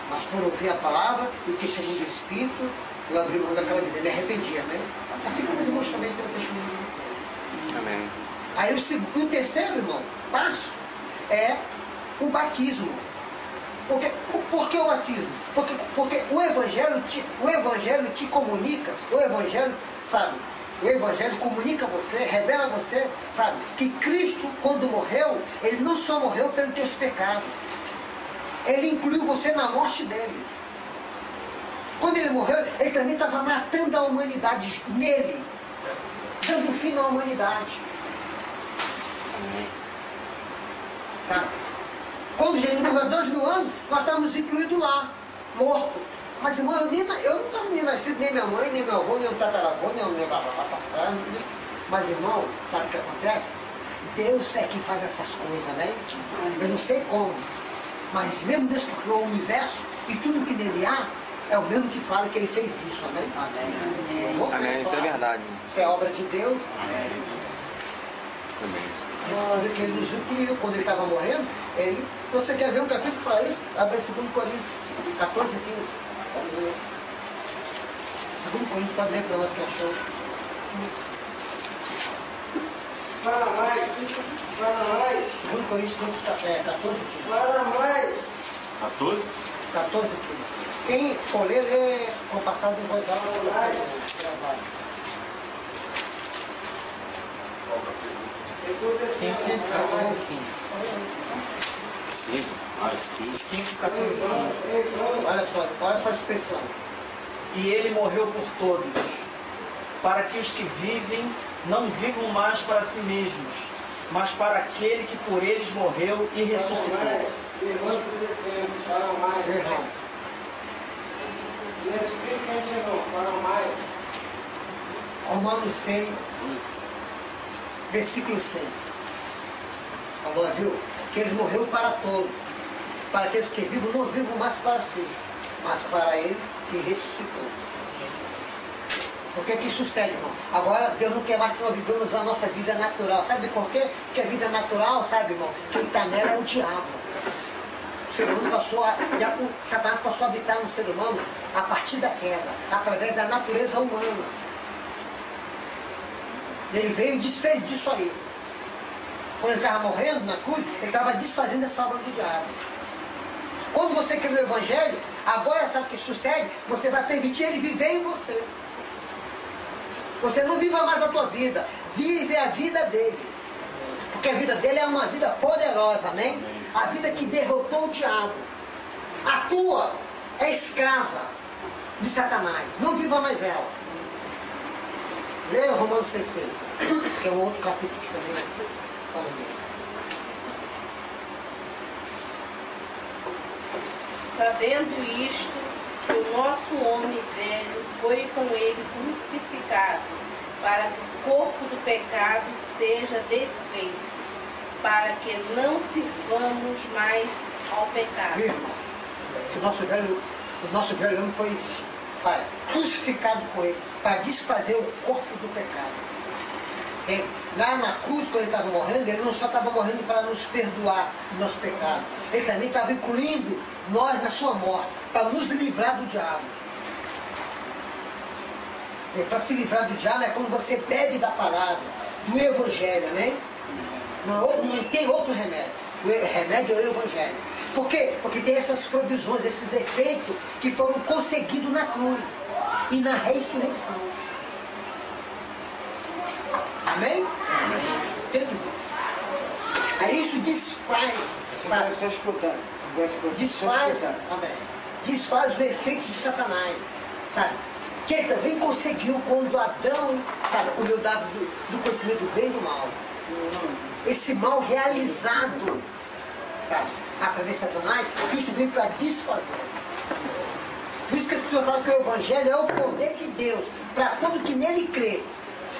Mas por ouvir a palavra e o testemunho do Espírito, eu abri mão daquela vida, me arrependia, né? Assim como os irmãos também têm o testemunho de você. Amém. Aí o terceiro, irmão, passo é o batismo. Por que o batismo? Porque o Evangelho te comunica, o Evangelho, sabe? O Evangelho comunica a você, revela a você, sabe? Que Cristo, quando morreu, Ele não só morreu pelos teus pecados. Ele incluiu você na morte dele. Quando Ele morreu, Ele também estava matando a humanidade nele. Dando fim à humanidade. Sabe? Quando Jesus morreu há 2000 anos, nós estávamos incluídos lá, morto. Mas, irmão, eu não estava nem nascido, nem minha mãe, nem meu avô, nem o tataravô, nem o meu papapá. Mas, irmão, sabe o que acontece? Deus é quem faz essas coisas, né? Eu não sei como. Mas mesmo Deus que criou o universo e tudo que nele há, é o mesmo que fala que Ele fez isso, né? Amém, isso é verdade. Isso é obra de Deus. Amém. Que Ele nos incluiu quando Ele estava morrendo. Você quer ver um capítulo para isso? Abre 2 Coríntios 14, 15. 2 Coríntios, pode ler para nós que achou. Fala mais. 2 Coríntios 14, 15. Fala mais. 14? 14, 15. Quem for ler, lê com passado em voz alta. Sim, 5, 14, 15. 5. 5, 14, 15. Olha só a expressão. E Ele morreu por todos, para que os que vivem não vivam mais para si mesmos, mas para aquele que por eles morreu e ressuscitou. Levanta e descendo. Fala mais. Irmão. E é suficiente, irmão. Fala mais. Romanos 6, versículo 6. Agora, viu? Que Ele morreu para todos. Para aqueles que vivem, não vivam mais para si, mas para Ele que ressuscitou. O que é que sucede, irmão? Agora Deus não quer mais que nós vivamos a nossa vida natural. Sabe por quê? Porque a vida natural, sabe, irmão? Quem está nela é o diabo. ser humano Satanás passou a habitar no ser humano a partir da queda, através da natureza humana. Ele veio e desfez disso aí. Quando ele estava morrendo na cruz, ele estava desfazendo essa obra do diabo. Quando você crê no Evangelho, agora sabe o que sucede? Você vai permitir ele viver em você. Você não viva mais a tua vida, vive a vida dele. Porque a vida dele é uma vida poderosa, amém? A vida que derrotou o diabo. A tua é escrava de Satanás. Não viva mais ela. Leia Romanos 6,6, que é um outro capítulo que também fala dele. Sabendo isto, que o nosso homem velho foi com ele crucificado, para que o corpo do pecado seja desfeito, para que não sirvamos mais ao pecado. Que o nosso velho homem foi, sabe, crucificado com ele, para desfazer o corpo do pecado. Lá na cruz, quando ele estava morrendo, ele não só estava morrendo para nos perdoar do nosso pecado, ele também estava incluindo nós na sua morte, para nos livrar do diabo. Para se livrar do diabo é quando você bebe da palavra, do Evangelho, né? Não tem outro remédio. O remédio é o Evangelho. Por quê? Porque tem essas provisões, esses efeitos que foram conseguidos na cruz e na ressurreição. Amém? Amém. Aí isso desfaz, sabe? Estou escutando. Desfaz, amém. Desfaz o efeito de Satanás, sabe? Que ele também conseguiu quando Adão, sabe, comeu do conhecimento do bem e do mal. Esse mal realizado, sabe, através de Satanás, Cristo veio para desfazer. Por isso que as pessoas falam que o Evangelho é o poder de Deus para todo que nele crê.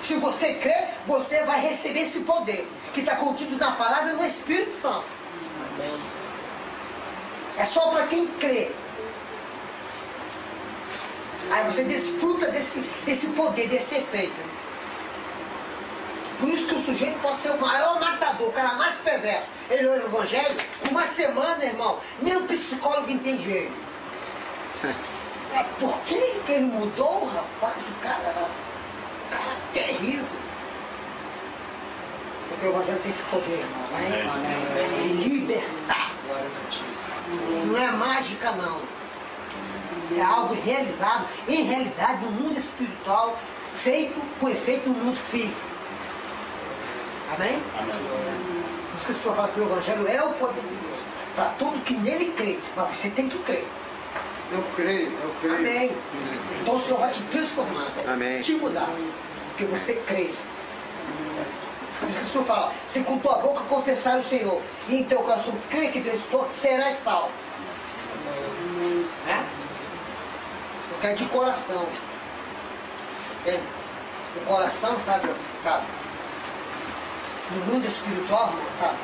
Se você crê, você vai receber esse poder que está contido na palavra e no Espírito Santo. Amém. É só para quem crê. Aí você desfruta desse poder, desse efeito. Por isso que o sujeito pode ser o maior matador, o cara mais perverso. Ele lê o Evangelho, com uma semana, irmão, nem o psicólogo entende ele. É por que ele mudou, rapaz? O cara é terrível. Porque o Evangelho tem esse poder, irmão, né? De libertar. Não é mágica, não. É algo realizado, em realidade, no mundo espiritual, feito com efeito no mundo físico. Amém? Amém. Por isso que as pessoas falam que o Evangelho é o poder de Deus. Para todo que nele crê. Mas você tem que crer. Eu creio. Amém. Então o Senhor vai te transformar. Amém. Te mudar. Porque você crê. Por isso que as pessoas falam, se com tua boca confessar o Senhor e em teu coração crê que Deus estou, serás salvo. Né? Porque é de coração. O coração, sabe? No mundo espiritual, sabe?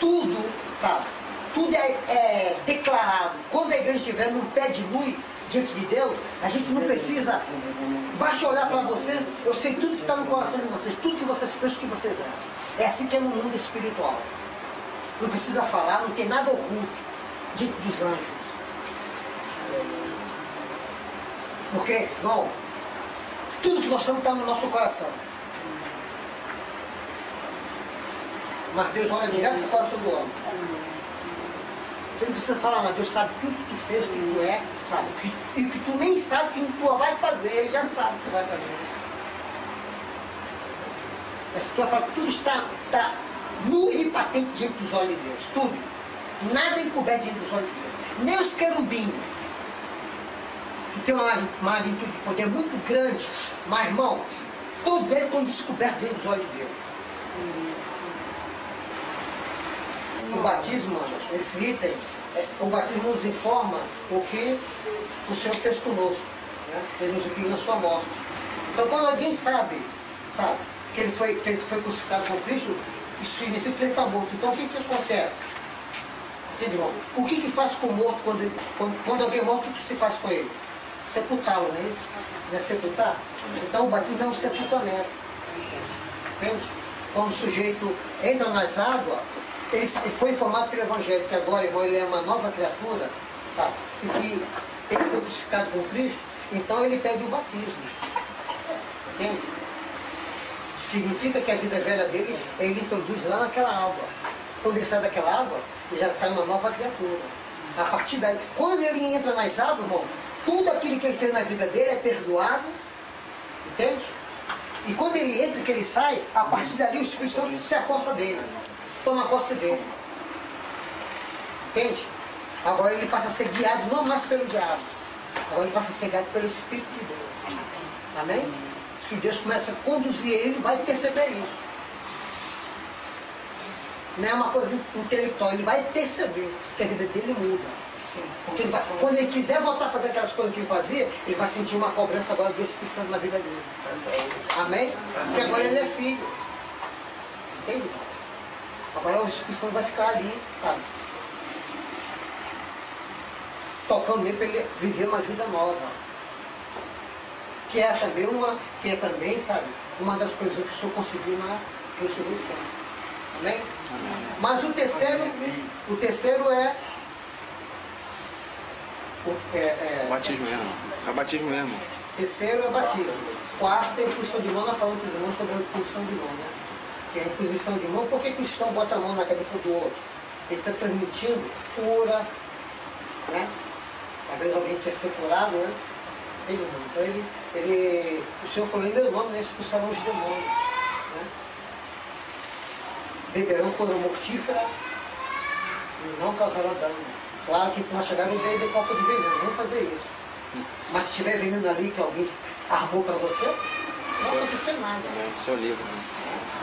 Tudo, sabe? Tudo é declarado. Quando a igreja estiver num pé de luz diante de Deus, a gente não precisa. Basta olhar para você, eu sei tudo que está no coração de vocês, tudo que vocês pensam que vocês eram. É assim que é no mundo espiritual. Não precisa falar, não tem nada oculto diante dos anjos. Porque, irmão, tudo que nós somos está no nosso coração. Mas Deus olha direto para o coração do homem. Você não precisa falar nada, Deus sabe tudo que tu fez, o que tu é, sabe? E o que tu nem sabe que tu vai fazer, Ele já sabe o que tu vai fazer. Mas tu fala que tudo está nu e patente diante dos olhos de Deus. Tudo. Nada encoberto diante dos olhos de Deus. Nem os querubins, que tem uma magnitude de poder muito grande, mas, irmão, todos eles estão descobertos diante dos olhos de Deus. O batismo, esse item, o batismo nos informa o que o Senhor fez conosco, né? Ele nos incluiu na sua morte. Então, quando alguém sabe que ele foi crucificado com Cristo, isso significa que ele está morto. Então, o que acontece? Entendeu? O que faz com o morto quando alguém é morto? O que se faz com ele? Sepultá-lo, não é isso? Não é sepultar? Então, o batismo é um sepultamento. Entende? Quando o sujeito entra nas águas, ele foi informado pelo Evangelho que agora, irmão, ele é uma nova criatura, tá? E que ele foi crucificado com Cristo, então ele pede o batismo. Entende? Significa que a vida velha dele, ele introduz lá naquela água. Quando ele sai daquela água, ele já sai uma nova criatura. A partir daí, quando ele entra nas águas, irmão, tudo aquilo que ele fez na vida dele é perdoado, entende? E quando ele entra, que ele sai, a partir dali o Espírito Santo se aposta dele, toma posse dele. Entende? Agora ele passa a ser guiado não mais pelo diabo, agora ele passa a ser guiado pelo Espírito de Deus. Amém? Se Deus começa a conduzir ele, ele vai perceber isso. Não é uma coisa intelectual, ele vai perceber que a vida dele muda. Porque ele vai, quando ele quiser voltar a fazer aquelas coisas que ele fazia, ele vai sentir uma cobrança agora do Espírito Santo na vida dele. Amém? Porque agora ele é filho. Entende? Agora o Espírito Santo vai ficar ali, sabe? Tocando nele para ele viver uma vida nova. Que é também, sabe, uma das coisas que o Senhor conseguiu na ressurreição. Amém? Mas o terceiro é o batismo mesmo. É o batismo mesmo. Terceiro é batismo. Quarto é a imposição de mão. Nós falamos para os irmãos sobre a imposição de mão, né? Que é a imposição de mão. Por que o cristão bota a mão na cabeça do outro? Ele está transmitindo cura, né? Às vezes alguém quer ser curado, né? Então o Senhor falou em meu nome, né? Expulsarão os demônios, né? Beberão cura mortífera e não causará dano. Claro que quando chegar eu dei copo de veneno, não vou fazer isso. Mas se tiver veneno ali que alguém armou para você, não vai acontecer nada. É seu livro.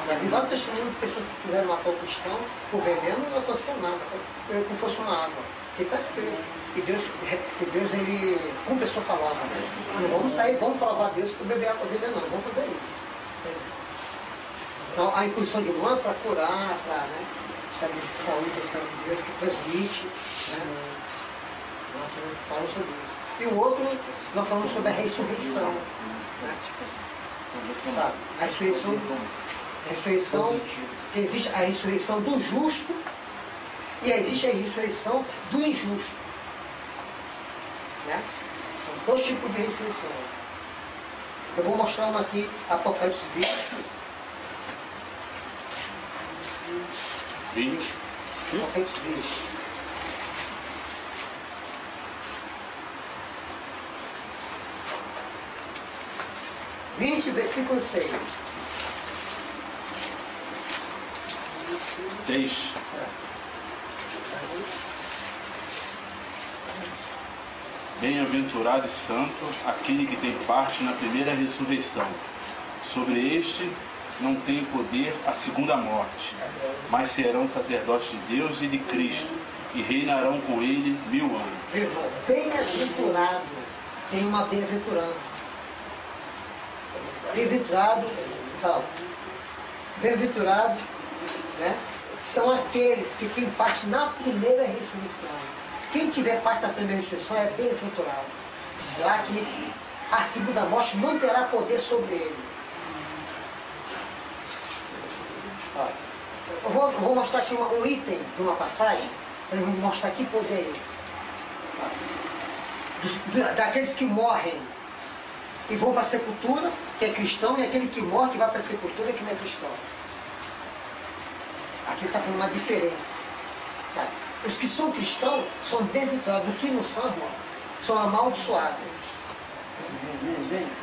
Já vi vários testemunhos de pessoas que quiseram matar o cristão por veneno, não aconteceu nada. Foi como fosse uma água. Porque está escrito. E Deus ele cumpre a sua palavra. Não vamos sair, vamos provar Deus por beber água venenosa, não vamos fazer isso. Então a imposição de mão é para curar, para, né, estabelecer saúde, a saúde de Deus que transmite. Né? Nós falamos sobre isso. E o outro, nós falamos sobre a ressurreição. Né? Sabe? A ressurreição, que existe a ressurreição do justo e existe a ressurreição do injusto. Né? São dois tipos de ressurreição. Eu vou mostrar uma aqui, Apocalipse 20. 20. Apocalipse 20. Versículo 6. 6. Bem-aventurado e santo aquele que tem parte na primeira ressurreição. Sobre este não tem poder a segunda morte, mas serão sacerdotes de Deus e de Cristo, e reinarão com ele 1000 anos. Bem-aventurado, tem uma bem-aventurança. Bem-aventurado, salve. Bem-aventurado, né, são aqueles que têm parte na primeira ressurreição. Quem tiver parte da primeira ressurreição é bem-aventurado. Diz lá que a segunda morte não terá poder sobre ele. Eu vou mostrar aqui um item de uma passagem, para mostrar que poder é esse. Daqueles que morrem e vão para a sepultura, que é cristão, e aquele que morre que vai para a sepultura, que não é cristão. Aqui está falando uma diferença. Sabe? Os que são cristãos são bem-aventurados, os que não são, irmão, são amaldiçoados.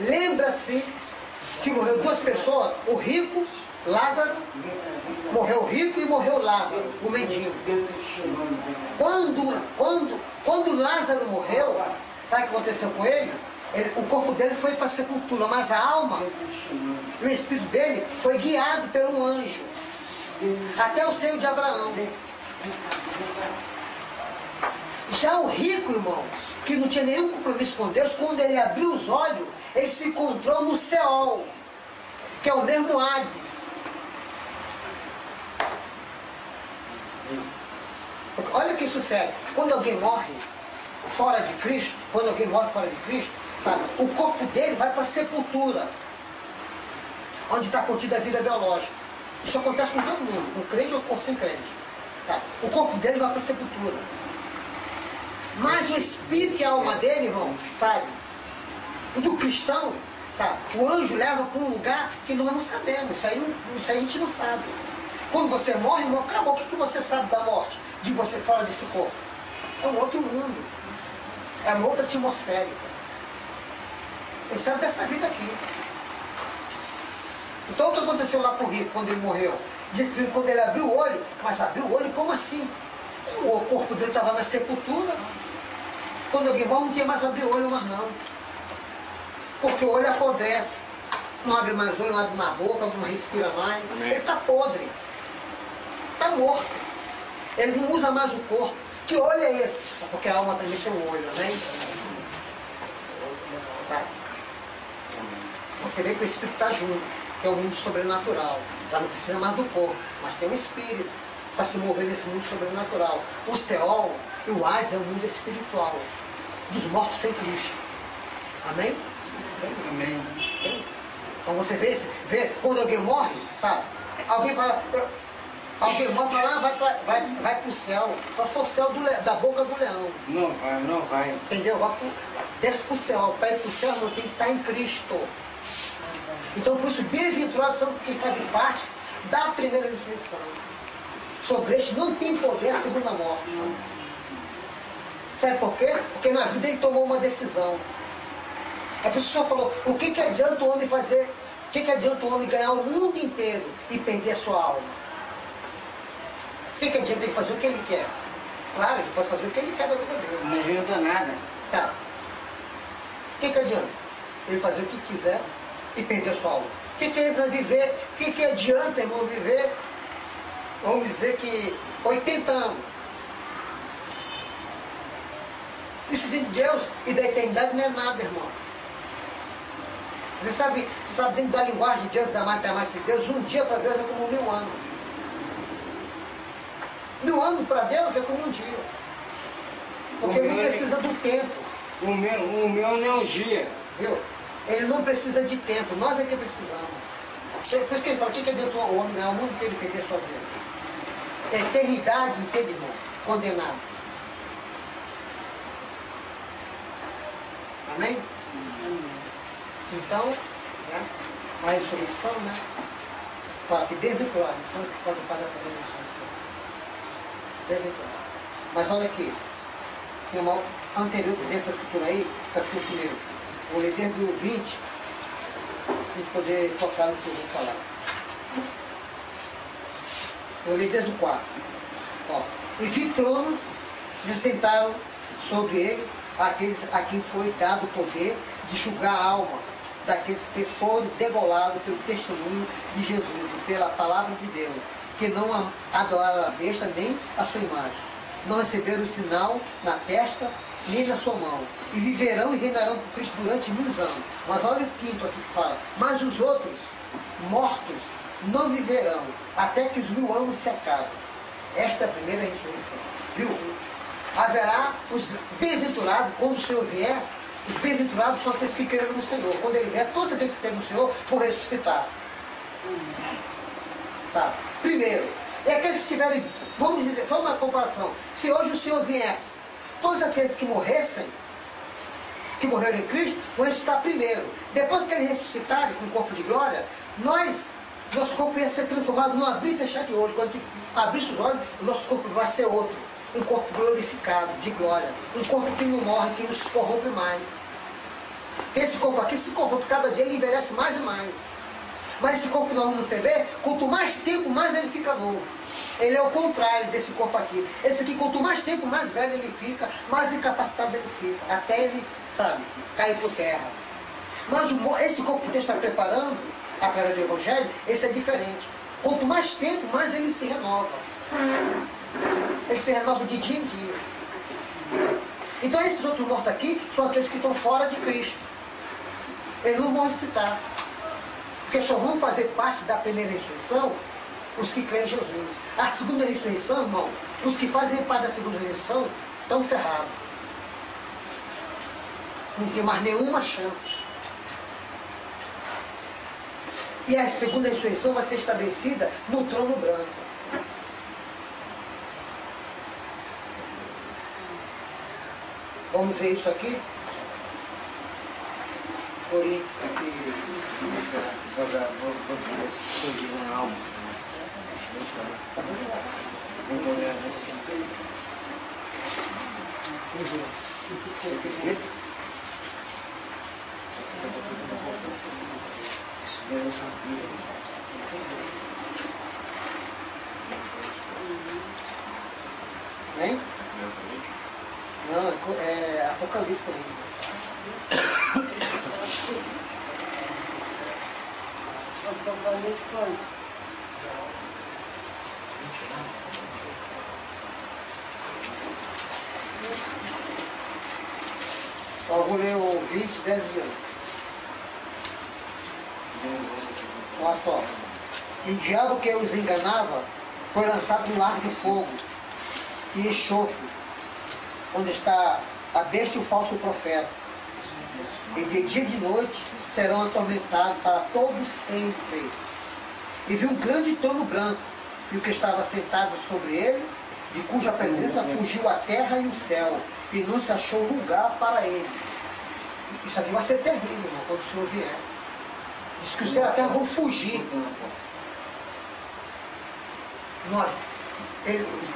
Lembra-se que morreu duas pessoas, o rico, Lázaro, morreu o rico e morreu Lázaro, o mendigo. Quando Lázaro morreu, sabe o que aconteceu com ele? O corpo dele foi para a sepultura, mas a alma e o espírito dele foi guiado por um anjo até o seio de Abraão. Já o rico, irmãos, que não tinha nenhum compromisso com Deus, quando ele abriu os olhos, ele se encontrou no Seol, que é o mesmo Hades. Olha o que sucede. Quando alguém morre fora de Cristo, sabe, o corpo dele vai para a sepultura, onde está contida a vida biológica. Isso acontece com todo mundo, com crente ou sem crente. Sabe? O corpo dele vai para a sepultura. Mas o espírito e a alma dele, irmãos, sabe? O do cristão, sabe? O anjo leva para um lugar que nós não sabemos. Isso aí a gente não sabe. Quando você morre, irmão, acabou. O que você sabe da morte? De você fora desse corpo? É um outro mundo. É uma outra atmosférica. Ele sabe dessa vida aqui. Então o que aconteceu lá com o rico quando ele morreu? Diz que quando ele abriu o olho, mas abriu o olho como assim? O corpo dele estava na sepultura. Quando alguém morre, não tinha mais abrir o olho, mas não. Porque o olho apodrece. Não abre mais olho, não abre mais boca, não respira mais. Ele está podre. Está morto. Ele não usa mais o corpo. Que olho é esse? Porque a alma também tem um olho, né? Tá. Você vê que o espírito está junto, que é o mundo sobrenatural. Já não precisa mais do corpo, mas tem um espírito para se mover nesse mundo sobrenatural. O Seol e o Hades é o mundo espiritual dos mortos sem Cristo. Amém? Amém. Então você vê quando alguém morre, sabe? Alguém fala, alguém morre e fala, vai para o céu. Só se for o céu da boca do leão. Não vai. Entendeu? Desce para o céu. Para ir para o céu, não tem que estar em Cristo. Então, por isso, bem-aventurados são que fazem parte da primeira ressurreição. Sobre este não tem poder a segunda morte. Sabe por quê? Porque na vida ele tomou uma decisão. A pessoa falou, o que adianta o homem fazer? O que adianta o homem ganhar o mundo inteiro e perder a sua alma? O que adianta ele fazer o que ele quer? Claro, ele pode fazer o que ele quer da vida dele. Não adianta nada. Sabe? O que adianta ele fazer o que quiser e perder a sua alma? O que adianta viver? O que adianta, irmão, viver, vamos dizer que 80 anos? Isso de Deus e da eternidade não é nada, irmão. Você sabe dentro da linguagem de Deus, da matemática de Deus, um dia para Deus é como 1000 anos. 1000 anos para Deus é como um dia. Porque ele não precisa do tempo. O meu não é um dia. Viu? Ele não precisa de tempo, nós é que precisamos. Por isso que ele fala, o que adianta o homem ganhar o mundo inteiro e perder a sua vida? Eternidade, entende, irmão? Condenado. Amém? Então, né, a ressurreição, né? Fala que bem-aventurados são que fazem parte da primeira ressurreição. Bem-aventurados. Mas olha aqui, tem uma anterior dessa escritura aí, está escrito assim mesmo. Vou ler desde o 20, para a gente poder tocar no que eu vou falar. Vou ler desde o 4. Ó. E vi tronos, e sentaram sobre ele aqueles a quem foi dado o poder de julgar a alma daqueles que foram degolados pelo testemunho de Jesus e pela palavra de Deus, que não adoraram a besta nem a sua imagem, não receberam o sinal na testa nem na sua mão, e viverão e reinarão com Cristo durante muitos anos. Mas olha o quinto aqui que fala, mas os outros mortos não viverão até que os 1000 anos se acabem. Esta é a primeira ressurreição. Viu? Haverá os bem-aventurados quando o Senhor vier. Os bem-aventurados são aqueles que creram no Senhor. Quando ele vier, todos aqueles que creram no Senhor vão ressuscitar. Tá. Primeiro, e aqueles que tiverem, vamos dizer, vamos uma comparação. Se hoje o Senhor viesse, todos aqueles que morressem, que morreram em Cristo, vão ressuscitar primeiro. Depois que eles ressuscitarem com o corpo de glória, nosso corpo ia ser transformado num abrir e fechar de olho. Quando abrir os olhos, o nosso corpo vai ser outro. Um corpo glorificado, de glória. Um corpo que não morre, que não se corrompe mais. Esse corpo aqui se corrompe, cada dia ele envelhece mais e mais. Mas esse corpo não você vê, quanto mais tempo, mais ele fica novo. Ele é o contrário desse corpo aqui. Esse aqui, quanto mais tempo, mais velho ele fica, mais incapacitado ele fica. Até ele, sabe, cair por terra. Mas esse corpo que Deus está preparando, através do Evangelho, esse é diferente. Quanto mais tempo, mais ele se renova. Ele se renova de dia em dia. Então esses outros mortos aqui são aqueles que estão fora de Cristo. Eles não vão ressuscitar. Porque só vão fazer parte da primeira ressurreição os que creem em Jesus. A segunda ressurreição, irmão, os que fazem parte da segunda ressurreição estão ferrados. Não tem mais nenhuma chance. E a segunda ressurreição vai ser estabelecida no trono branco. Vamos ver isso aqui? Coríntios, aqui, vou ver se surgiu uma alma. Vamos olhar nesse hein? Não, é Apocalipse ainda. Eu vou ler o 20, 10 e 11. Olha só. E o diabo que os enganava foi lançado no lago de fogo e enxofre, onde está a besta e o falso profeta. E de dia e de noite serão atormentados para todo sempre. E viu um grande trono branco, e o que estava sentado sobre ele, de cuja presença fugiu a terra e o céu, e não se achou lugar para eles. Isso aqui vai ser terrível, irmão, quando o Senhor vier. Diz que o céu e a terra vão fugir.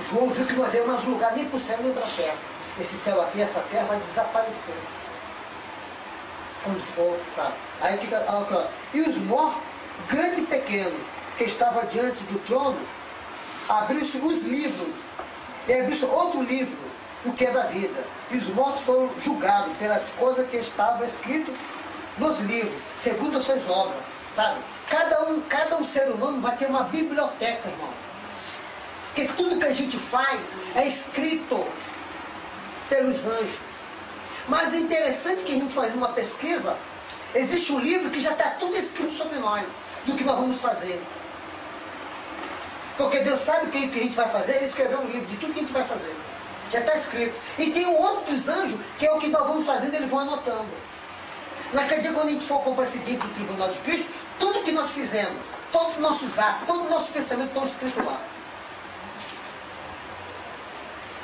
João viu que não havia mais lugar nem para o céu nem para a terra. Esse céu aqui, essa terra vai desaparecer. Quando for, sabe? Aí fica, ó, e os mortos, grande e pequeno, que estava diante do trono, abriu-se os livros, e abriu-se outro livro, o que é da vida. E os mortos foram julgados pelas coisas que estavam escritas nos livros, segundo as suas obras, sabe? Cada um ser humano vai ter uma biblioteca, irmão. Porque tudo que a gente faz é escrito pelos anjos. Mas é interessante que a gente faz uma pesquisa, existe um livro que já está tudo escrito sobre nós, do que nós vamos fazer. Porque Deus sabe o que a gente vai fazer, Ele escreveu um livro de tudo que a gente vai fazer. Já está escrito. E tem o outro dos anjos, que é o que nós vamos fazendo, eles vão anotando. Naquele dia, quando a gente for comparecer para o tribunal de Cristo, tudo que nós fizemos, todos os nossos atos, todo o nosso pensamento estão escritos lá.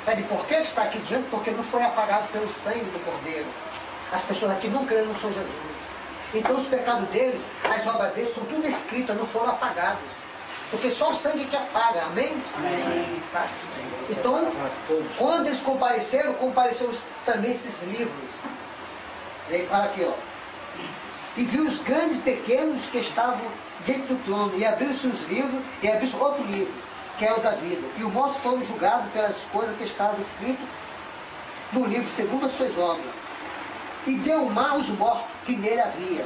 Sabe por que está aqui diante? Porque não foi apagado pelo sangue do Cordeiro. As pessoas aqui não creram no Senhor Jesus. Então os pecados deles, as obras deles, estão tudo escritas, não foram apagados. Porque só o sangue que apaga, amém? Amém. Sabe? Então, quando eles compareceram também esses livros. E aí fala aqui, ó. E viu os grandes e pequenos que estavam diante do trono, e abriu-se os livros, e abriu-se outro livro, que é o da vida. E os mortos foram julgados pelas coisas que estavam escritas no livro, segundo as suas obras. E deu mar aos mortos que nele havia.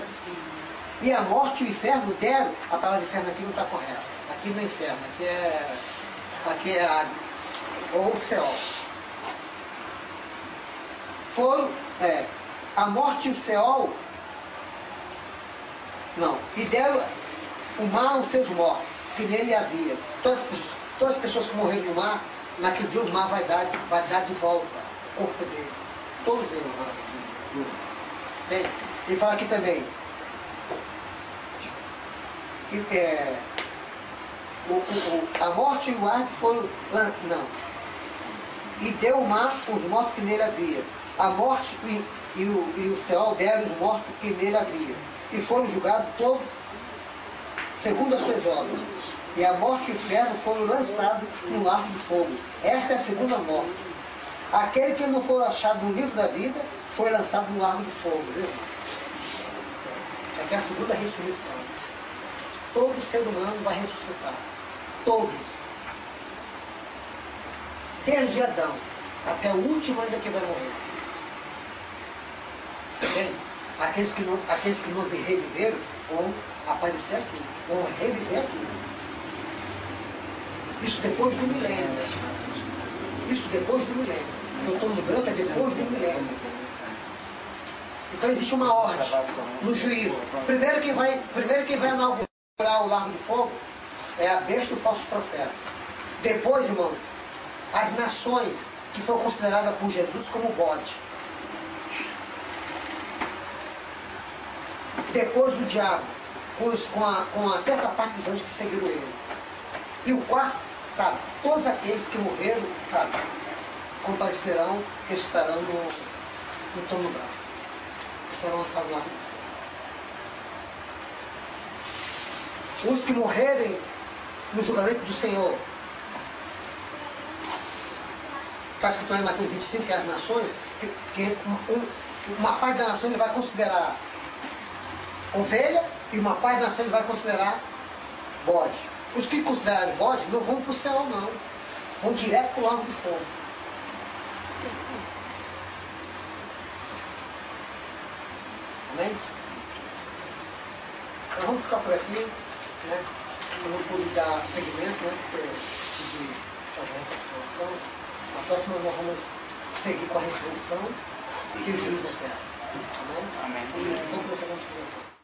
E a morte e o inferno deram, a palavra inferno aqui não está correta. Aqui não é inferno, aqui é Hades, ou Seol. Foram, a morte e o Seol, não, e deram o mar aos seus mortos, que nele havia. Todas as pessoas que morreram no mar, naquele dia o mar vai dar de volta o corpo deles. Todos eles. Bem, ele fala aqui também. A morte e o ar foram. Não. E deu o mar os mortos que nele havia. A morte e o céu deram os mortos que nele havia. E foram julgados todos segundo as suas obras. E a morte e o inferno foram lançados no lago de fogo. Esta é a segunda morte. Aquele que não for achado no livro da vida foi lançado no lago de fogo, viu? Aqui é a segunda ressurreição. Todo ser humano vai ressuscitar. Todos. Desde Adão até o último ainda que vai morrer. Bem, aqueles que não reviveram vão aparecer aqui, vão reviver aqui. Isso depois do milênio. Isso depois do milênio. O outono branco é depois do milênio. Então existe uma ordem no juízo. Primeiro quem vai inaugurar o lago de fogo é a besta e o falso profeta. Depois, irmãos, as nações que foram consideradas por Jesus como bode. Depois o diabo, com a terça parte dos anjos que seguiram ele. E o quarto, sabe, todos aqueles que morreram, sabe, comparecerão, ressuscitarão no trono branco. Serão lançados lá no fogo. Os que morrerem no julgamento do Senhor. Está escrito lá em Mateus 25 que as nações, que uma parte da nação ele vai considerar ovelha e uma parte da nação ele vai considerar bode. Os que considerarem bode não vão para o céu, não. Vão direto para o lago de fogo. Amém? Então vamos ficar por aqui, né? Eu não pude dar seguimento, né? Porque tive fazer a continuação. Na próxima nós vamos seguir com a ressurreição e o juízo eterno. Amém? Amém. Vamos para a continuação.